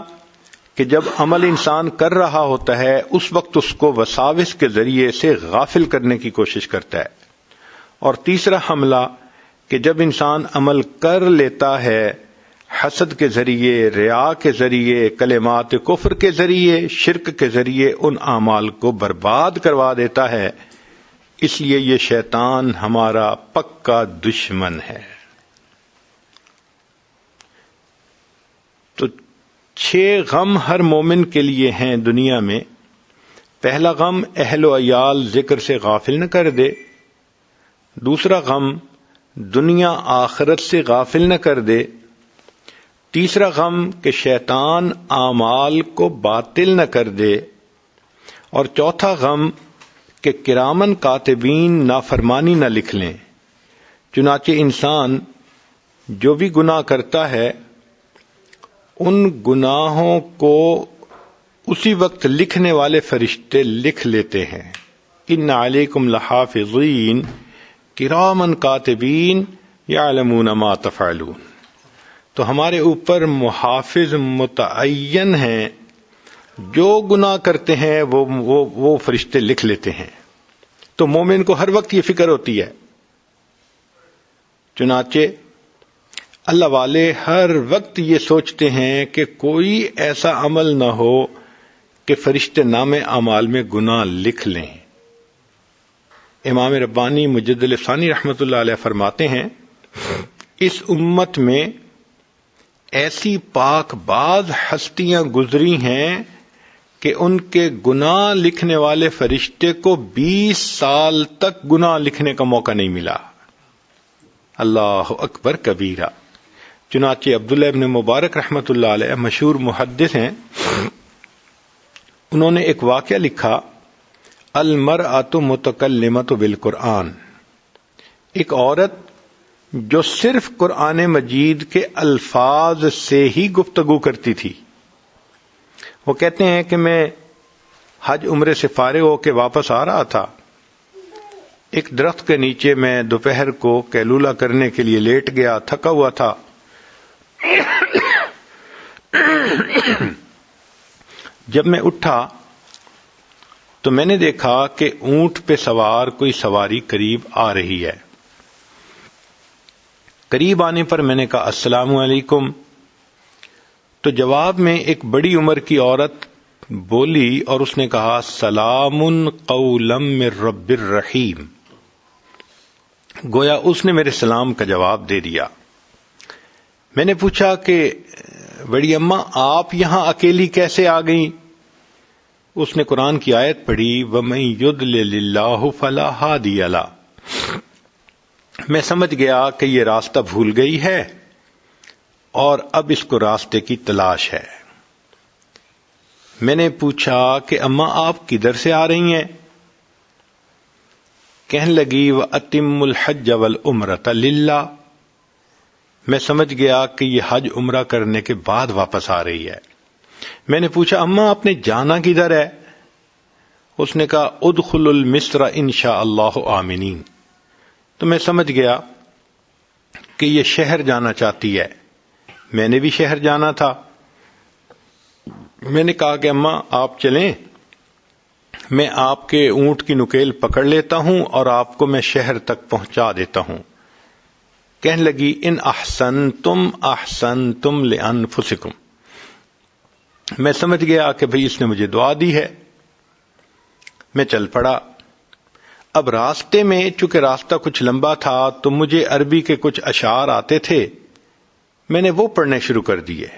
کہ جب عمل انسان کر رہا ہوتا ہے اس وقت اس کو وساوس کے ذریعے سے غافل کرنے کی کوشش کرتا ہے. اور تیسرا حملہ کہ جب انسان عمل کر لیتا ہے حسد کے ذریعے، ریا کے ذریعے، کلمات کفر کے ذریعے، شرک کے ذریعے ان اعمال کو برباد کروا دیتا ہے. اس لیے یہ شیطان ہمارا پکا دشمن ہے. تو 6 غم ہر مومن کے لیے ہیں دنیا میں. پہلا غم اہل و عیال ذکر سے غافل نہ کر دے. دوسرا غم دنیا آخرت سے غافل نہ کر دے، تیسرا غم کہ شیطان اعمال کو باطل نہ کر دے، اور چوتھا غم کہ کرامن کاتبین نافرمانی نہ لکھ لیں۔ چنانچہ انسان جو بھی گناہ کرتا ہے ان گناہوں کو اسی وقت لکھنے والے فرشتے لکھ لیتے ہیں۔ ان علیکم لحافظین کرامن کاتبین یعلمون ما تفعلون، تو ہمارے اوپر محافظ متعین ہیں، جو گناہ کرتے ہیں وہ فرشتے لکھ لیتے ہیں۔ تو مومن کو ہر وقت یہ فکر ہوتی ہے۔ چنانچہ اللہ والے ہر وقت یہ سوچتے ہیں کہ کوئی ایسا عمل نہ ہو کہ فرشتے نامے اعمال میں گناہ لکھ لیں۔ امام ربانی مجدد ثانی رحمۃ اللہ علیہ فرماتے ہیں، اس امت میں ایسی پاک باز ہستیاں گزری ہیں کہ ان کے گناہ لکھنے والے فرشتے کو 20 سال تک گناہ لکھنے کا موقع نہیں ملا۔ اللہ اکبر کبیرہ۔ چنانچہ عبداللہ ابن مبارک رحمۃ اللہ علیہ مشہور محدث ہیں، انہوں نے ایک واقعہ لکھا، المرأۃ متکلمۃ بالقرآن، ایک عورت جو صرف قرآن مجید کے الفاظ سے ہی گفتگو کرتی تھی۔ وہ کہتے ہیں کہ میں حج عمرے سے فارغ ہو کے واپس آ رہا تھا، ایک درخت کے نیچے میں دوپہر کو قیلولہ کرنے کے لیے لیٹ گیا، تھکا ہوا تھا۔ جب میں اٹھا تو میں نے دیکھا کہ اونٹ پہ سوار کوئی سواری قریب آ رہی ہے۔ قریب آنے پر میں نے کہا السلام علیکم، تو جواب میں ایک بڑی عمر کی عورت بولی اور اس نے کہا سلام قولا من رب الرحیم، گویا اس نے میرے سلام کا جواب دے دیا۔ میں نے پوچھا کہ بڑی اماں آپ یہاں اکیلی کیسے آ گئیں؟ اس نے قرآن کی آیت پڑھی وَمَن يُضْلِلِ اللَّهُ فَلَا هَادِيَ لَهُ۔ میں سمجھ گیا کہ یہ راستہ بھول گئی ہے اور اب اس کو راستے کی تلاش ہے۔ میں نے پوچھا کہ اماں آپ کدھر سے آ رہی ہیں؟ کہنے لگی وَأَتِمُّ الْحَجَّ وَالْعُمْرَةَ لِلَّهِ۔ میں سمجھ گیا کہ یہ حج عمرہ کرنے کے بعد واپس آ رہی ہے۔ میں نے پوچھا اماں آپ نے جانا کدھر ہے؟ اس نے کہا ادخلوا المصر انشاء اللہ آمنین۔ تو میں سمجھ گیا کہ یہ شہر جانا چاہتی ہے۔ میں نے بھی شہر جانا تھا۔ میں نے کہا کہ اماں آپ چلیں، میں آپ کے اونٹ کی نکیل پکڑ لیتا ہوں اور آپ کو میں شہر تک پہنچا دیتا ہوں۔ کہنے لگی ان احسنتم احسنتم لانفسکم۔ میں سمجھ گیا کہ بھئی اس نے مجھے دعا دی ہے۔ میں چل پڑا۔ اب راستے میں چونکہ راستہ کچھ لمبا تھا تو مجھے عربی کے کچھ اشعار آتے تھے، میں نے وہ پڑھنے شروع کر دیے۔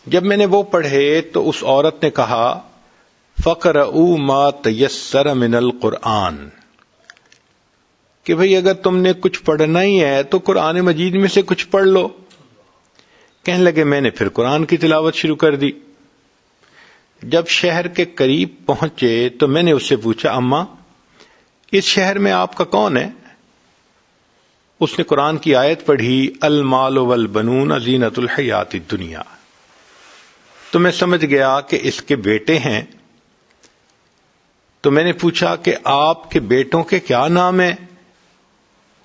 جب میں نے وہ پڑھے تو اس عورت نے کہا فَقْرَؤُوا مَا تَيَسَّرَ مِنَ الْقُرْآنِ، کہ بھئی اگر تم نے کچھ پڑھنا ہی ہے تو قرآن مجید میں سے کچھ پڑھ لو۔ کہنے لگے میں نے پھر قرآن کی تلاوت شروع کر دی۔ جب شہر کے قریب پہنچے تو میں نے اس سے پوچھا اماں اس شہر میں آپ کا کون ہے؟ اس نے قرآن کی آیت پڑھی المال والبنون زینت الحیات الدنیا۔ تو میں سمجھ گیا کہ اس کے بیٹے ہیں۔ تو میں نے پوچھا کہ آپ کے بیٹوں کے کیا نام ہیں؟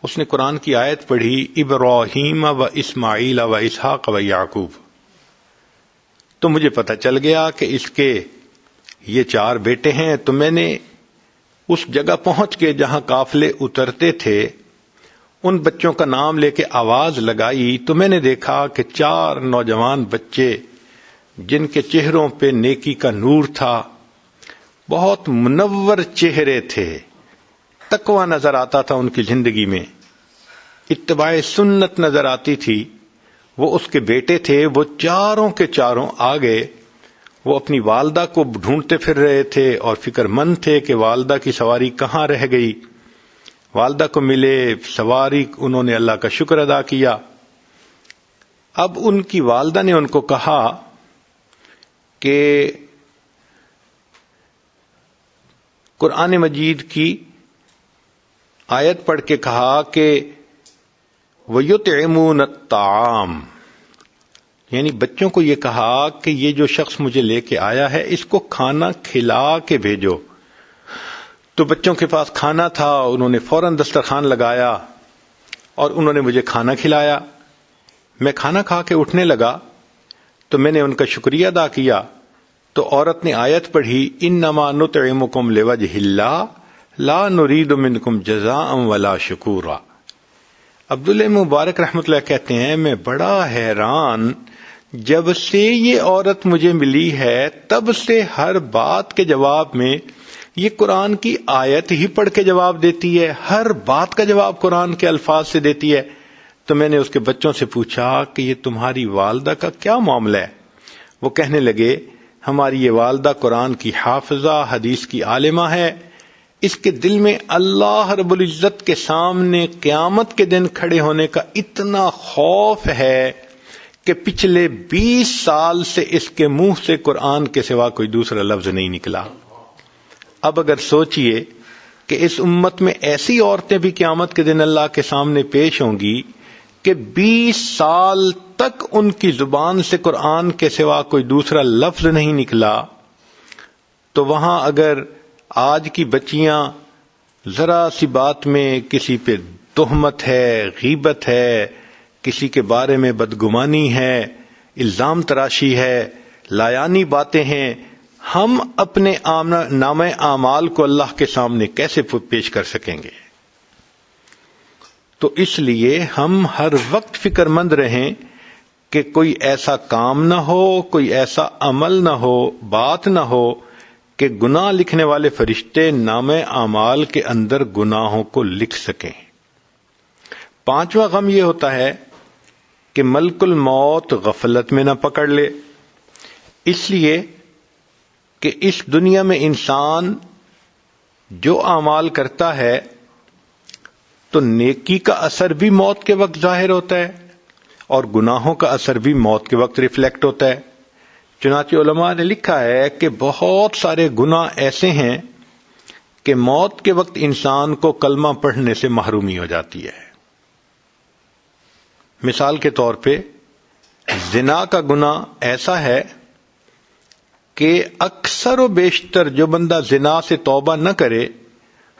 اس نے قرآن کی آیت پڑھی ابراہیم و اسماعیل و اسحاق و یعقوب۔ تو مجھے پتہ چل گیا کہ اس کے یہ 4 بیٹے ہیں۔ تو میں نے اس جگہ پہنچ کے جہاں قافلے اترتے تھے ان بچوں کا نام لے کے آواز لگائی تو میں نے دیکھا کہ 4 نوجوان بچے جن کے چہروں پہ نیکی کا نور تھا، بہت منور چہرے تھے، تقوی نظر آتا تھا ان کی زندگی میں، اتباع سنت نظر آتی تھی۔ وہ اس کے بیٹے تھے، وہ چاروں کے چاروں آ گئے۔ وہ اپنی والدہ کو ڈھونڈتے پھر رہے تھے اور فکر مند تھے کہ والدہ کی سواری کہاں رہ گئی۔ والدہ کو ملے، سواری، انہوں نے اللہ کا شکر ادا کیا۔ اب ان کی والدہ نے ان کو کہا کہ قرآن مجید کی آیت پڑھ کے کہا کہ وَيُطْعِمُونَ الطَّعَامَ، یعنی بچوں کو یہ کہا کہ یہ جو شخص مجھے لے کے آیا ہے اس کو کھانا کھلا کے بھیجو۔ تو بچوں کے پاس کھانا تھا، انہوں نے فوراً دسترخوان لگایا اور انہوں نے مجھے کھانا کھلایا۔ میں کھانا کھا کے اٹھنے لگا تو میں نے ان کا شکریہ ادا کیا، تو عورت نے آیت پڑھی انما نطعمکم لوجہ اللہ لا نرید منکم جزاء ولا شکورا۔ عبداللہ مبارک رحمۃ اللہ کہتے ہیں میں بڑا حیران، جب سے یہ عورت مجھے ملی ہے تب سے ہر بات کے جواب میں یہ قرآن کی آیت ہی پڑھ کے جواب دیتی ہے، ہر بات کا جواب قرآن کے الفاظ سے دیتی ہے۔ تو میں نے اس کے بچوں سے پوچھا کہ یہ تمہاری والدہ کا کیا معاملہ ہے؟ وہ کہنے لگے ہماری یہ والدہ قرآن کی حافظہ، حدیث کی عالمہ ہے، اس کے دل میں اللہ رب العزت کے سامنے قیامت کے دن کھڑے ہونے کا اتنا خوف ہے کہ پچھلے 20 سال سے اس کے منہ سے قرآن کے سوا کوئی دوسرا لفظ نہیں نکلا۔ اب اگر سوچئے کہ اس امت میں ایسی عورتیں بھی قیامت کے دن اللہ کے سامنے پیش ہوں گی کہ 20 سال تک ان کی زبان سے قرآن کے سوا کوئی دوسرا لفظ نہیں نکلا، تو وہاں اگر آج کی بچیاں ذرا سی بات میں کسی پہ تہمت ہے، غیبت ہے، کسی کے بارے میں بدگمانی ہے، الزام تراشی ہے، لایانی باتیں ہیں، ہم اپنے نامہ اعمال کو اللہ کے سامنے کیسے پیش کر سکیں گے؟ تو اس لیے ہم ہر وقت فکر مند رہیں کہ کوئی ایسا کام نہ ہو، کوئی ایسا عمل نہ ہو، بات نہ ہو کہ گناہ لکھنے والے فرشتے نامہ اعمال کے اندر گناہوں کو لکھ سکیں۔ 5واں غم یہ ہوتا ہے کہ ملک الموت غفلت میں نہ پکڑ لے، اس لیے کہ اس دنیا میں انسان جو اعمال کرتا ہے تو نیکی کا اثر بھی موت کے وقت ظاہر ہوتا ہے اور گناہوں کا اثر بھی موت کے وقت ریفلیکٹ ہوتا ہے۔ چنانچہ علماء نے لکھا ہے کہ بہت سارے گناہ ایسے ہیں کہ موت کے وقت انسان کو کلمہ پڑھنے سے محرومی ہو جاتی ہے۔ مثال کے طور پہ زنا کا گناہ ایسا ہے کہ اکثر و بیشتر جو بندہ زنا سے توبہ نہ کرے،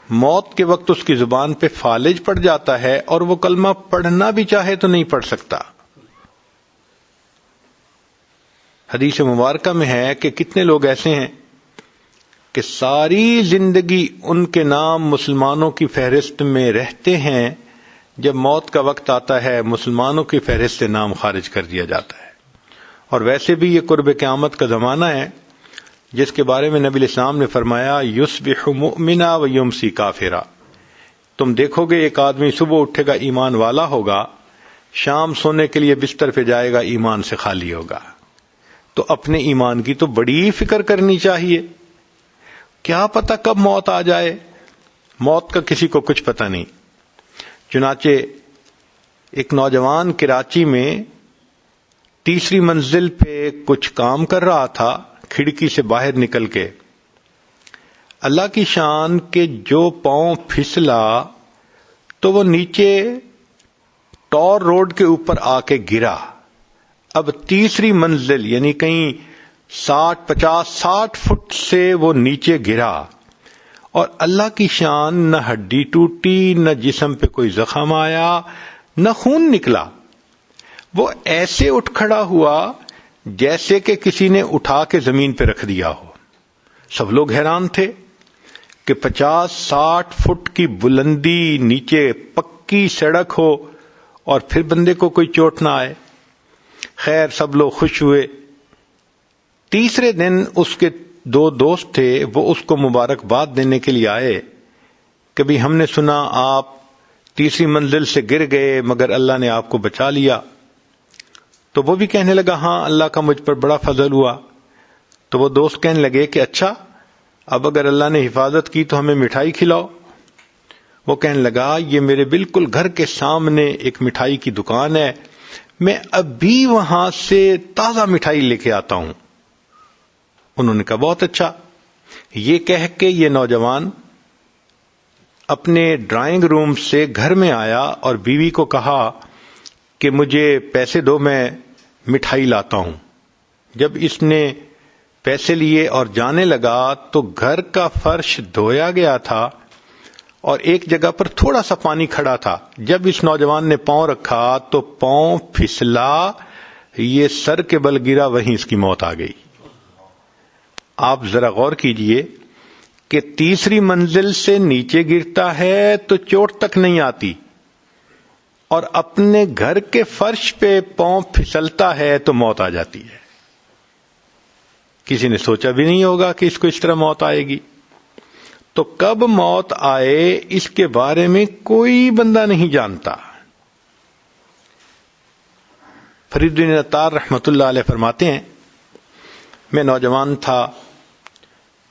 موت کے وقت اس کی زبان پہ فالج پڑ جاتا ہے اور وہ کلمہ پڑھنا بھی چاہے تو نہیں پڑھ سکتا۔ حدیث مبارکہ میں ہے کہ کتنے لوگ ایسے ہیں کہ ساری زندگی ان کے نام مسلمانوں کی فہرست میں رہتے ہیں، جب موت کا وقت آتا ہے مسلمانوں کی فہرست سے نام خارج کر دیا جاتا ہے۔ اور ویسے بھی یہ قرب قیامت کا زمانہ ہے جس کے بارے میں نبی علیہ السلام نے فرمایا یصبح مؤمنا و یمسی کافرا۔ تم دیکھو گے ایک آدمی صبح اٹھے گا ایمان والا ہوگا، شام سونے کے لیے بستر پہ جائے گا ایمان سے خالی ہوگا۔ تو اپنے ایمان کی تو بڑی فکر کرنی چاہیے، کیا پتہ کب موت آ جائے، موت کا کسی کو کچھ پتہ نہیں۔ چنانچہ ایک نوجوان کراچی میں تیسری منزل پہ کچھ کام کر رہا تھا، کھڑکی سے باہر نکل کے اللہ کی شان کے جو پاؤں پھسلا تو وہ نیچے ٹور روڈ کے اوپر آ کے گرا۔ اب تیسری منزل یعنی کہیں 60 فٹ سے وہ نیچے گرا، اور اللہ کی شان نہ ہڈی ٹوٹی، نہ جسم پہ کوئی زخم آیا، نہ خون نکلا۔ وہ ایسے اٹھ کھڑا ہوا جیسے کہ کسی نے اٹھا کے زمین پہ رکھ دیا ہو۔ سب لوگ حیران تھے کہ 50-60 فٹ کی بلندی، نیچے پکی سڑک ہو اور پھر بندے کو کوئی چوٹ نہ آئے۔ خیر سب لوگ خوش ہوئے۔ تیسرے دن اس کے 2 دوست تھے، وہ اس کو مبارکباد دینے کے لیے آئے کہ بھی ہم نے سنا آپ تیسری منزل سے گر گئے مگر اللہ نے آپ کو بچا لیا۔ تو وہ بھی کہنے لگا ہاں اللہ کا مجھ پر بڑا فضل ہوا۔ تو وہ دوست کہنے لگے کہ اچھا اب اگر اللہ نے حفاظت کی تو ہمیں مٹھائی کھلاؤ۔ وہ کہنے لگا یہ میرے بالکل گھر کے سامنے ایک مٹھائی کی دکان ہے، میں ابھی وہاں سے تازہ مٹھائی لے کے آتا ہوں۔ انہوں نے کہا بہت اچھا۔ یہ کہہ کے یہ نوجوان اپنے ڈرائنگ روم سے گھر میں آیا اور بیوی کو کہا کہ مجھے پیسے دو، میں مٹھائی لاتا ہوں۔ جب اس نے پیسے لیے اور جانے لگا تو گھر کا فرش دھویا گیا تھا اور ایک جگہ پر تھوڑا سا پانی کھڑا تھا۔ جب اس نوجوان نے پاؤں رکھا تو پاؤں پھسلا، یہ سر کے بل گرا، وہیں اس کی موت آ گئی۔ آپ ذرا غور کیجئے کہ تیسری منزل سے نیچے گرتا ہے تو چوٹ تک نہیں آتی، اور اپنے گھر کے فرش پہ پاؤں پھسلتا ہے تو موت آ جاتی ہے۔ کسی نے سوچا بھی نہیں ہوگا کہ اس کو اس طرح موت آئے گی۔ تو کب موت آئے اس کے بارے میں کوئی بندہ نہیں جانتا۔ فرید بن عطار رحمت اللہ علیہ فرماتے ہیں، میں نوجوان تھا،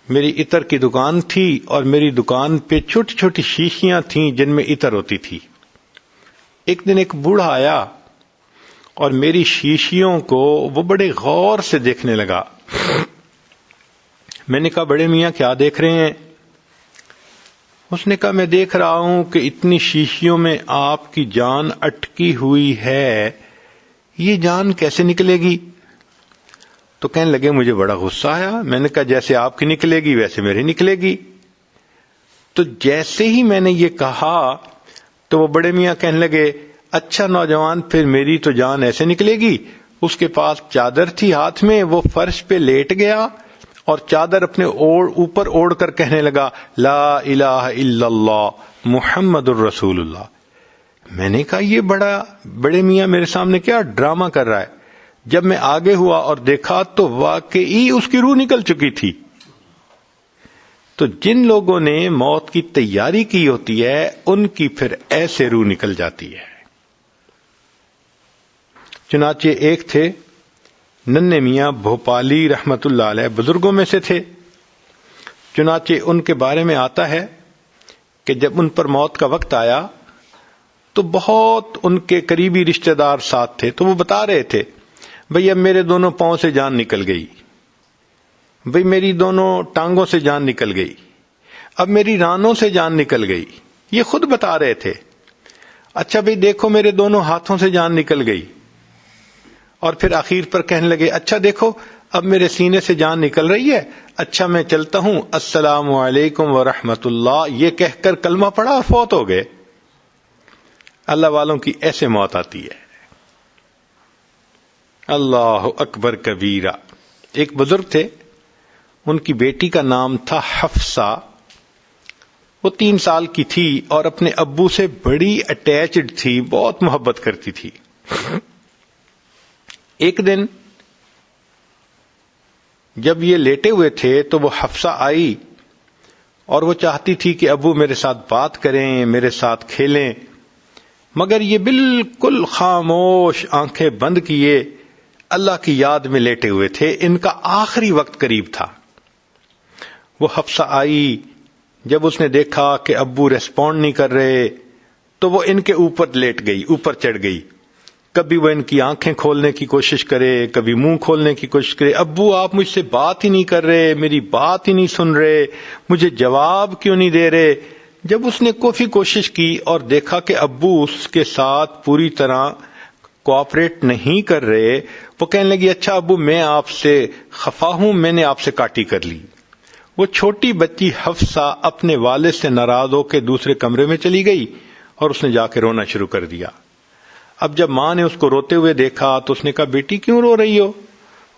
میری عطر کی دکان تھی اور میری دکان پہ چھوٹی چھوٹی شیشیاں تھیں جن میں عطر ہوتی تھی۔ ایک دن ایک بوڑھا آیا اور میری شیشیوں کو وہ بڑے غور سے دیکھنے لگا۔ میں نے کہا بڑے میاں کیا دیکھ رہے ہیں؟ اس نے کہا میں دیکھ رہا ہوں کہ اتنی شیشیوں میں آپ کی جان اٹکی ہوئی ہے، یہ جان کیسے نکلے گی؟ تو کہنے لگے مجھے بڑا غصہ آیا، میں نے کہا جیسے آپ کی نکلے گی ویسے میری نکلے گی۔ تو جیسے ہی میں نے یہ کہا تو وہ بڑے میاں کہنے لگے اچھا نوجوان، پھر میری تو جان ایسے نکلے گی۔ اس کے پاس چادر تھی ہاتھ میں، وہ فرش پہ لیٹ گیا اور چادر اپنے اوپر اوڑھ کر کہنے لگا لا الہ الا اللہ محمد الرسول اللہ۔ میں نے کہا یہ بڑے میاں میرے سامنے کیا ڈرامہ کر رہا ہے؟ جب میں آگے ہوا اور دیکھا تو واقعی اس کی روح نکل چکی تھی۔ تو جن لوگوں نے موت کی تیاری کی ہوتی ہے ان کی پھر ایسے روح نکل جاتی ہے۔ چنانچہ ایک تھے ننھے میاں بھوپالی رحمت اللہ علیہ، بزرگوں میں سے تھے۔ چنانچہ ان کے بارے میں آتا ہے کہ جب ان پر موت کا وقت آیا تو بہت ان کے قریبی رشتہ دار ساتھ تھے، تو وہ بتا رہے تھے بھئی اب میرے دونوں پاؤں سے جان نکل گئی، بھئی میری دونوں ٹانگوں سے جان نکل گئی، اب میری رانوں سے جان نکل گئی۔ یہ خود بتا رہے تھے۔ اچھا بھئی دیکھو میرے دونوں ہاتھوں سے جان نکل گئی، اور پھر آخر پر کہنے لگے اچھا دیکھو اب میرے سینے سے جان نکل رہی ہے، اچھا میں چلتا ہوں، السلام علیکم ورحمت اللہ، یہ کہہ کر کلمہ پڑھا اور فوت ہو گئے۔ اللہ والوں کی ایسے موت آتی ہے۔ اللہ اکبر کبیرہ۔ ایک بزرگ تھے، ان کی بیٹی کا نام تھا حفصہ، وہ 3 سال کی تھی اور اپنے ابو سے بڑی اٹیچڈ تھی، بہت محبت کرتی تھی۔ ایک دن جب یہ لیٹے ہوئے تھے تو وہ حفصہ آئی اور وہ چاہتی تھی کہ ابو میرے ساتھ بات کریں، میرے ساتھ کھیلیں، مگر یہ بالکل خاموش، آنکھیں بند کیے اللہ کی یاد میں لیٹے ہوئے تھے۔ ان کا آخری وقت قریب تھا۔ وہ حفصہ آئی، جب اس نے دیکھا کہ ابو ریسپونڈ نہیں کر رہے تو وہ ان کے اوپر لیٹ گئی، اوپر چڑھ گئی۔ کبھی وہ ان کی آنکھیں کھولنے کی کوشش کرے، کبھی منہ کھولنے کی کوشش کرے، ابو آپ مجھ سے بات ہی نہیں کر رہے، میری بات ہی نہیں سن رہے، مجھے جواب کیوں نہیں دے رہے۔ جب اس نے کافی کوشش کی اور دیکھا کہ ابو اس کے ساتھ پوری طرح کوآپریٹ نہیں کر رہے، وہ کہنے لگی اچھا ابو میں آپ سے خفا ہوں، میں نے آپ سے کاٹی کر لی۔ وہ چھوٹی بچی حفصہ اپنے والد سے ناراض ہو کے دوسرے کمرے میں چلی گئی اور اس نے جا کے رونا شروع کر دیا۔ اب جب ماں نے اس کو روتے ہوئے دیکھا تو اس نے کہا بیٹی کیوں رو رہی ہو؟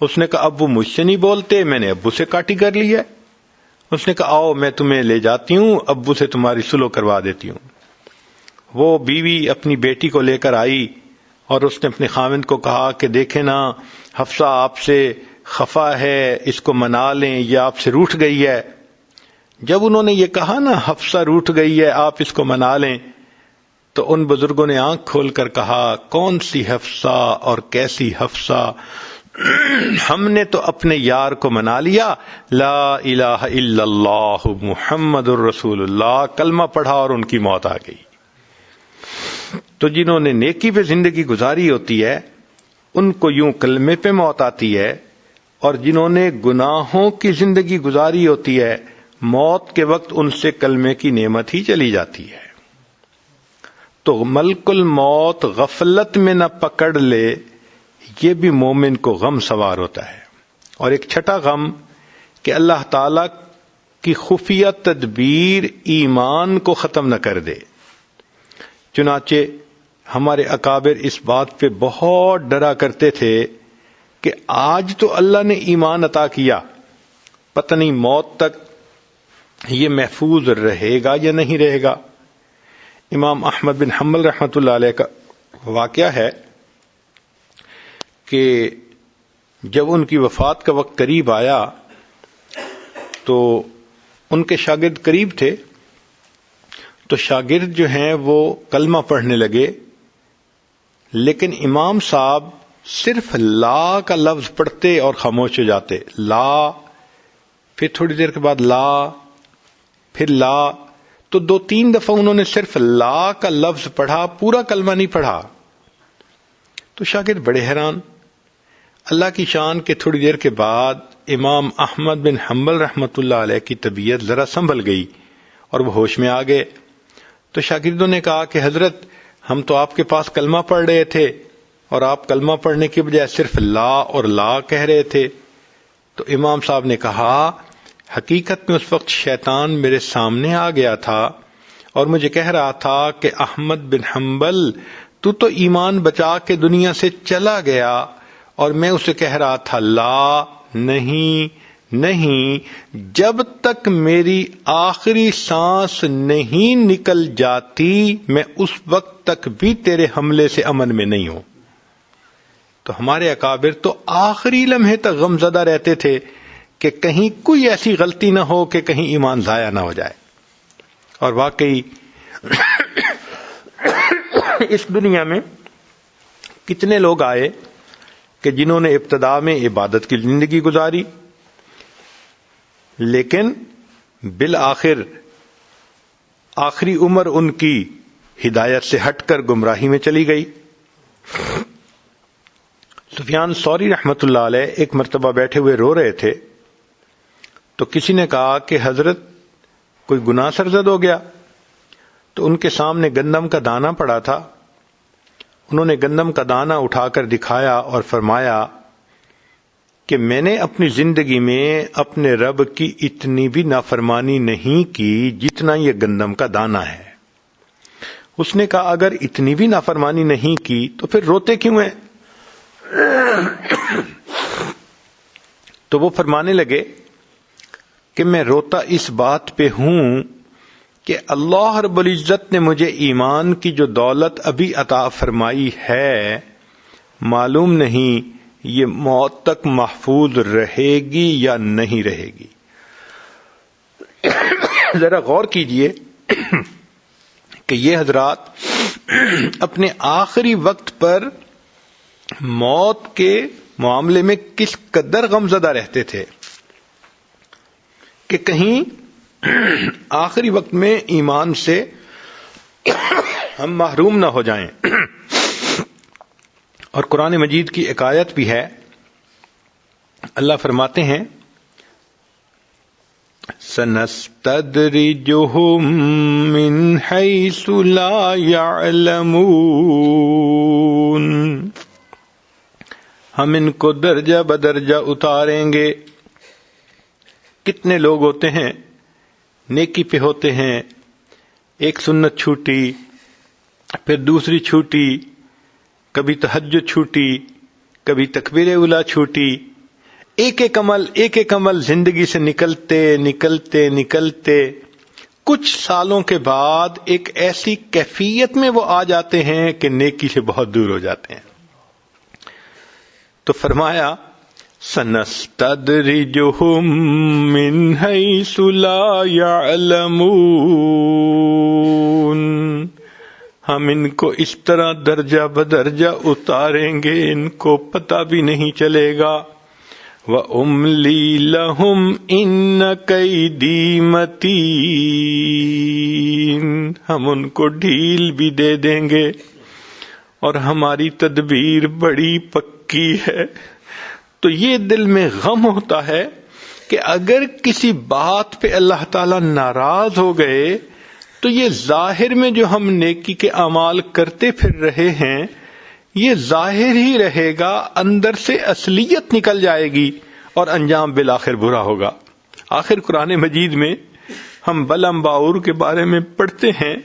اس نے کہا ابو مجھ سے نہیں بولتے، میں نے ابو سے کاٹی کر لی ہے۔ اس نے کہا آؤ میں تمہیں لے جاتی ہوں، ابو سے تمہاری صلح کروا دیتی ہوں۔ وہ بیوی اپنی بیٹی کو لے کر آئی اور اس نے اپنے خاوند کو کہا کہ دیکھیں نا حفصہ آپ سے خفا ہے، اس کو منا لیں، یہ آپ سے روٹھ گئی ہے۔ جب انہوں نے یہ کہا نا حفصہ روٹھ گئی ہے، آپ اس کو منا لیں، تو ان بزرگوں نے آنکھ کھول کر کہا کون سی حفصہ اور کیسی حفصہ، ہم نے تو اپنے یار کو منا لیا، لا الہ الا اللہ محمد الرسول اللہ، کلمہ پڑھا اور ان کی موت آ گئی۔ تو جنہوں نے نیکی پہ زندگی گزاری ہوتی ہے ان کو یوں کلمے پہ موت آتی ہے، اور جنہوں نے گناہوں کی زندگی گزاری ہوتی ہے موت کے وقت ان سے کلمے کی نعمت ہی چلی جاتی ہے۔ تو ملک الموت غفلت میں نہ پکڑ لے، یہ بھی مومن کو غم سوار ہوتا ہے۔ اور ایک چھٹا غم کہ اللہ تعالی کی خفیہ تدبیر ایمان کو ختم نہ کر دے۔ چنانچہ ہمارے اکابر اس بات پہ بہت ڈرا کرتے تھے کہ آج تو اللہ نے ایمان عطا کیا، پتہ نہیں موت تک یہ محفوظ رہے گا یا نہیں رہے گا۔ امام احمد بن حنبل رحمۃ اللہ علیہ کا واقعہ ہے کہ جب ان کی وفات کا وقت قریب آیا تو ان کے شاگرد قریب تھے، تو شاگرد جو ہیں وہ کلمہ پڑھنے لگے، لیکن امام صاحب صرف لا کا لفظ پڑھتے اور خاموش ہو جاتے، لا، پھر تھوڑی دیر کے بعد لا، پھر لا، تو 2-3 دفعہ انہوں نے صرف لا کا لفظ پڑھا، پورا کلمہ نہیں پڑھا۔ تو شاگرد بڑے حیران۔ اللہ کی شان کہ تھوڑی دیر کے بعد امام احمد بن حنبل رحمۃ اللہ علیہ کی طبیعت ذرا سنبھل گئی اور وہ ہوش میں آ گئے۔ تو شاگردوں نے کہا کہ حضرت ہم تو آپ کے پاس کلمہ پڑھ رہے تھے اور آپ کلمہ پڑھنے کے بجائے صرف لا اور لا کہہ رہے تھے۔ تو امام صاحب نے کہا حقیقت میں اس وقت شیطان میرے سامنے آ گیا تھا اور مجھے کہہ رہا تھا کہ احمد بن حنبل تو ایمان بچا کے دنیا سے چلا گیا، اور میں اسے کہہ رہا تھا لا، نہیں، جب تک میری آخری سانس نہیں نکل جاتی میں اس وقت تک بھی تیرے حملے سے امن میں نہیں ہوں۔ تو ہمارے اکابر تو آخری لمحے تک غمزدہ رہتے تھے کہ کہیں کوئی ایسی غلطی نہ ہو کہ کہیں ایمان ضائع نہ ہو جائے۔ اور واقعی اس دنیا میں کتنے لوگ آئے کہ جنہوں نے ابتدا میں عبادت کی زندگی گزاری، لیکن بالآخر آخری عمر ان کی ہدایت سے ہٹ کر گمراہی میں چلی گئی۔ سفیان ثوری رحمۃ اللہ علیہ ایک مرتبہ بیٹھے ہوئے رو رہے تھے، تو کسی نے کہا کہ حضرت کوئی گناہ سرزد ہو گیا؟ تو ان کے سامنے گندم کا دانہ پڑا تھا، انہوں نے گندم کا دانہ اٹھا کر دکھایا اور فرمایا کہ میں نے اپنی زندگی میں اپنے رب کی اتنی بھی نافرمانی نہیں کی جتنا یہ گندم کا دانہ ہے۔ اس نے کہا اگر اتنی بھی نافرمانی نہیں کی تو پھر روتے کیوں ہیں؟ تو وہ فرمانے لگے کہ میں روتا اس بات پہ ہوں کہ اللہ رب العزت نے مجھے ایمان کی جو دولت ابھی عطا فرمائی ہے، معلوم نہیں یہ موت تک محفوظ رہے گی یا نہیں رہے گی۔ ذرا غور کیجئے کہ یہ حضرات اپنے آخری وقت پر موت کے معاملے میں کس قدر غمزدہ رہتے تھے کہ کہیں آخری وقت میں ایمان سے ہم محروم نہ ہو جائیں۔ اور قرآن مجید کی ایک آیت بھی ہے، اللہ فرماتے ہیں سَنَسْتَدْرِجُهُم مِّنْ حَيْثُ لَا يَعْلَمُونَ، ہم ان کو درجہ بدرجہ اتاریں گے۔ کتنے لوگ ہوتے ہیں نیکی پہ ہوتے ہیں، ایک سنت چھوٹی، پھر دوسری چھوٹی، کبھی تہجد چھوٹی، کبھی تکبیر اولیٰ چھوٹی، ایک ایک عمل زندگی سے نکلتے کچھ سالوں کے بعد ایک ایسی کیفیت میں وہ آ جاتے ہیں کہ نیکی سے بہت دور ہو جاتے ہیں۔ تو فرمایا سَنَسْتَدْرِجُهُم مِّنْ حَيْثُ لَا يَعْلَمُونَ، ہم ان کو اس طرح درجہ بدرجہ اتاریں گے ان کو پتہ بھی نہیں چلے گا۔ وَأُمْلِي لَهُمْ إِنَّ كَيْدِي مَتِينٌ، ہم ان کو ڈھیل بھی دے دیں گے اور ہماری تدبیر بڑی پکی ہے۔ تو یہ دل میں غم ہوتا ہے کہ اگر کسی بات پہ اللہ تعالی ناراض ہو گئے تو یہ ظاہر میں جو ہم نیکی کے اعمال کرتے پھر رہے ہیں یہ ظاہر ہی رہے گا، اندر سے اصلیت نکل جائے گی اور انجام بالآخر برا ہوگا۔ آخر قرآن مجید میں ہم بلعم باعور کے بارے میں پڑھتے ہیں،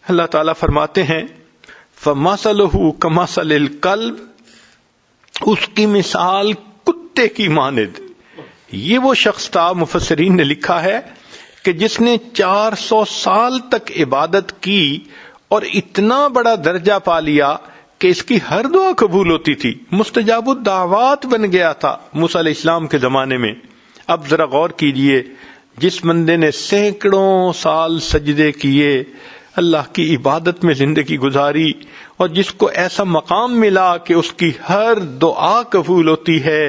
اللہ تعالیٰ فرماتے ہیں فَمَثَلُهُ كَمَثَلِ الْكَلْبِ، اس کی مثال کتے کی مانند۔ یہ وہ شخص تھا، مفسرین نے لکھا ہے کہ جس نے 400 سال تک عبادت کی اور اتنا بڑا درجہ پا لیا کہ اس کی ہر دعا قبول ہوتی تھی، مستجاب الدعوات بن گیا تھا موسیٰ علیہ السلام کے زمانے میں۔ اب ذرا غور کیجئے، جس بندے نے سینکڑوں سال سجدے کیے، اللہ کی عبادت میں زندگی گزاری، اور جس کو ایسا مقام ملا کہ اس کی ہر دعا قبول ہوتی ہے،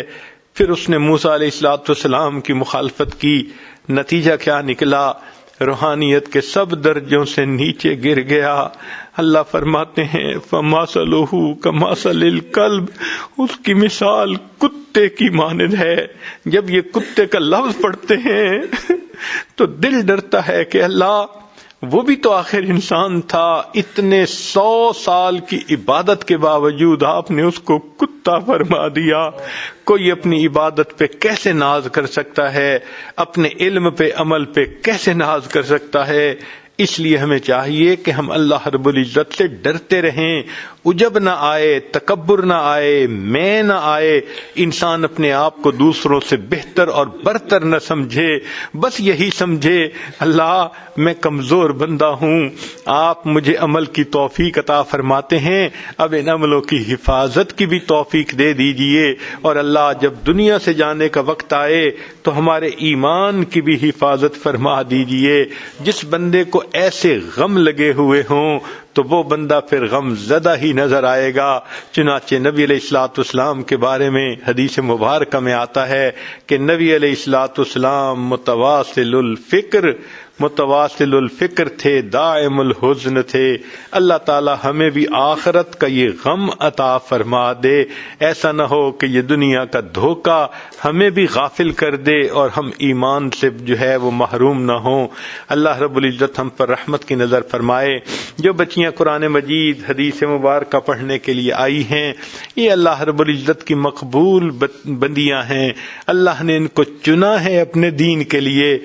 پھر اس نے موسیٰ علیہ السلام کی مخالفت کی، نتیجہ کیا نکلا؟ روحانیت کے سب درجوں سے نیچے گر گیا۔ اللہ فرماتے ہیں فَمَثَلُهُ كَمَثَلِ الْكَلْبِ، اس کی مثال کتے کی مانند ہے۔ جب یہ کتے کا لفظ پڑھتے ہیں تو دل ڈرتا ہے کہ اللہ وہ بھی تو آخر انسان تھا، اتنے 100 سال کی عبادت کے باوجود آپ نے اس کو کتا فرما دیا۔ کوئی اپنی عبادت پہ کیسے ناز کر سکتا ہے؟ اپنے علم پہ عمل پہ کیسے ناز کر سکتا ہے؟ اس لیے ہمیں چاہیے کہ ہم اللہ رب العزت سے ڈرتے رہیں، عجب نہ آئے، تکبر نہ آئے، میں نہ آئے، انسان اپنے آپ کو دوسروں سے بہتر اور برتر نہ سمجھے، بس یہی سمجھے اللہ میں کمزور بندہ ہوں، آپ مجھے عمل کی توفیق عطا فرماتے ہیں، اب ان عملوں کی حفاظت کی بھی توفیق دے دیجئے، اور اللہ جب دنیا سے جانے کا وقت آئے تو ہمارے ایمان کی بھی حفاظت فرما دیجئے۔ جس بندے کو ایسے غم لگے ہوئے ہوں تو وہ بندہ پھر غم زدہ ہی نظر آئے گا۔ چنانچہ نبی علیہ السلام کے بارے میں حدیث مبارکہ میں آتا ہے کہ نبی علیہ السلام متواصل الفکر تھے، دائم الحزن تھے۔ اللہ تعالی ہمیں بھی آخرت کا یہ غم عطا فرما دے، ایسا نہ ہو کہ یہ دنیا کا دھوکہ ہمیں بھی غافل کر دے اور ہم ایمان سے جو ہے وہ محروم نہ ہوں۔ اللہ رب العزت ہم پر رحمت کی نظر فرمائے۔ جو بچیاں قرآن مجید حدیث مبارکہ پڑھنے کے لیے آئی ہیں، یہ اللہ رب العزت کی مقبول بندیاں ہیں، اللہ نے ان کو چنا ہے اپنے دین کے لیے۔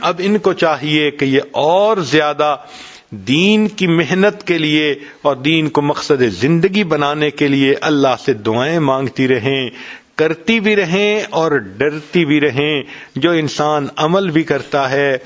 اب ان کو چاہیے کہ یہ اور زیادہ دین کی محنت کے لیے اور دین کو مقصد زندگی بنانے کے لیے اللہ سے دعائیں مانگتی رہیں، کرتی بھی رہیں اور ڈرتی بھی رہیں۔ جو انسان عمل بھی کرتا ہے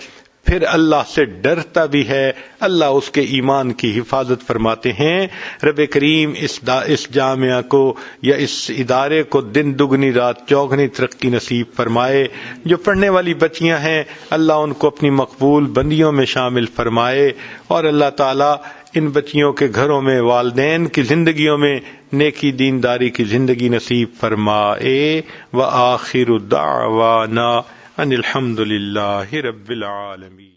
پھر اللہ سے ڈرتا بھی ہے، اللہ اس کے ایمان کی حفاظت فرماتے ہیں۔ رب کریم اس جامعہ کو یا اس ادارے کو دن دگنی رات چوگنی ترقی نصیب فرمائے۔ جو پڑھنے والی بچیاں ہیں اللہ ان کو اپنی مقبول بندیوں میں شامل فرمائے، اور اللہ تعالی ان بچیوں کے گھروں میں، والدین کی زندگیوں میں نیکی دینداری کی زندگی نصیب فرمائے۔ وآخر دعوانا ان الحمد للہ رب العالمین۔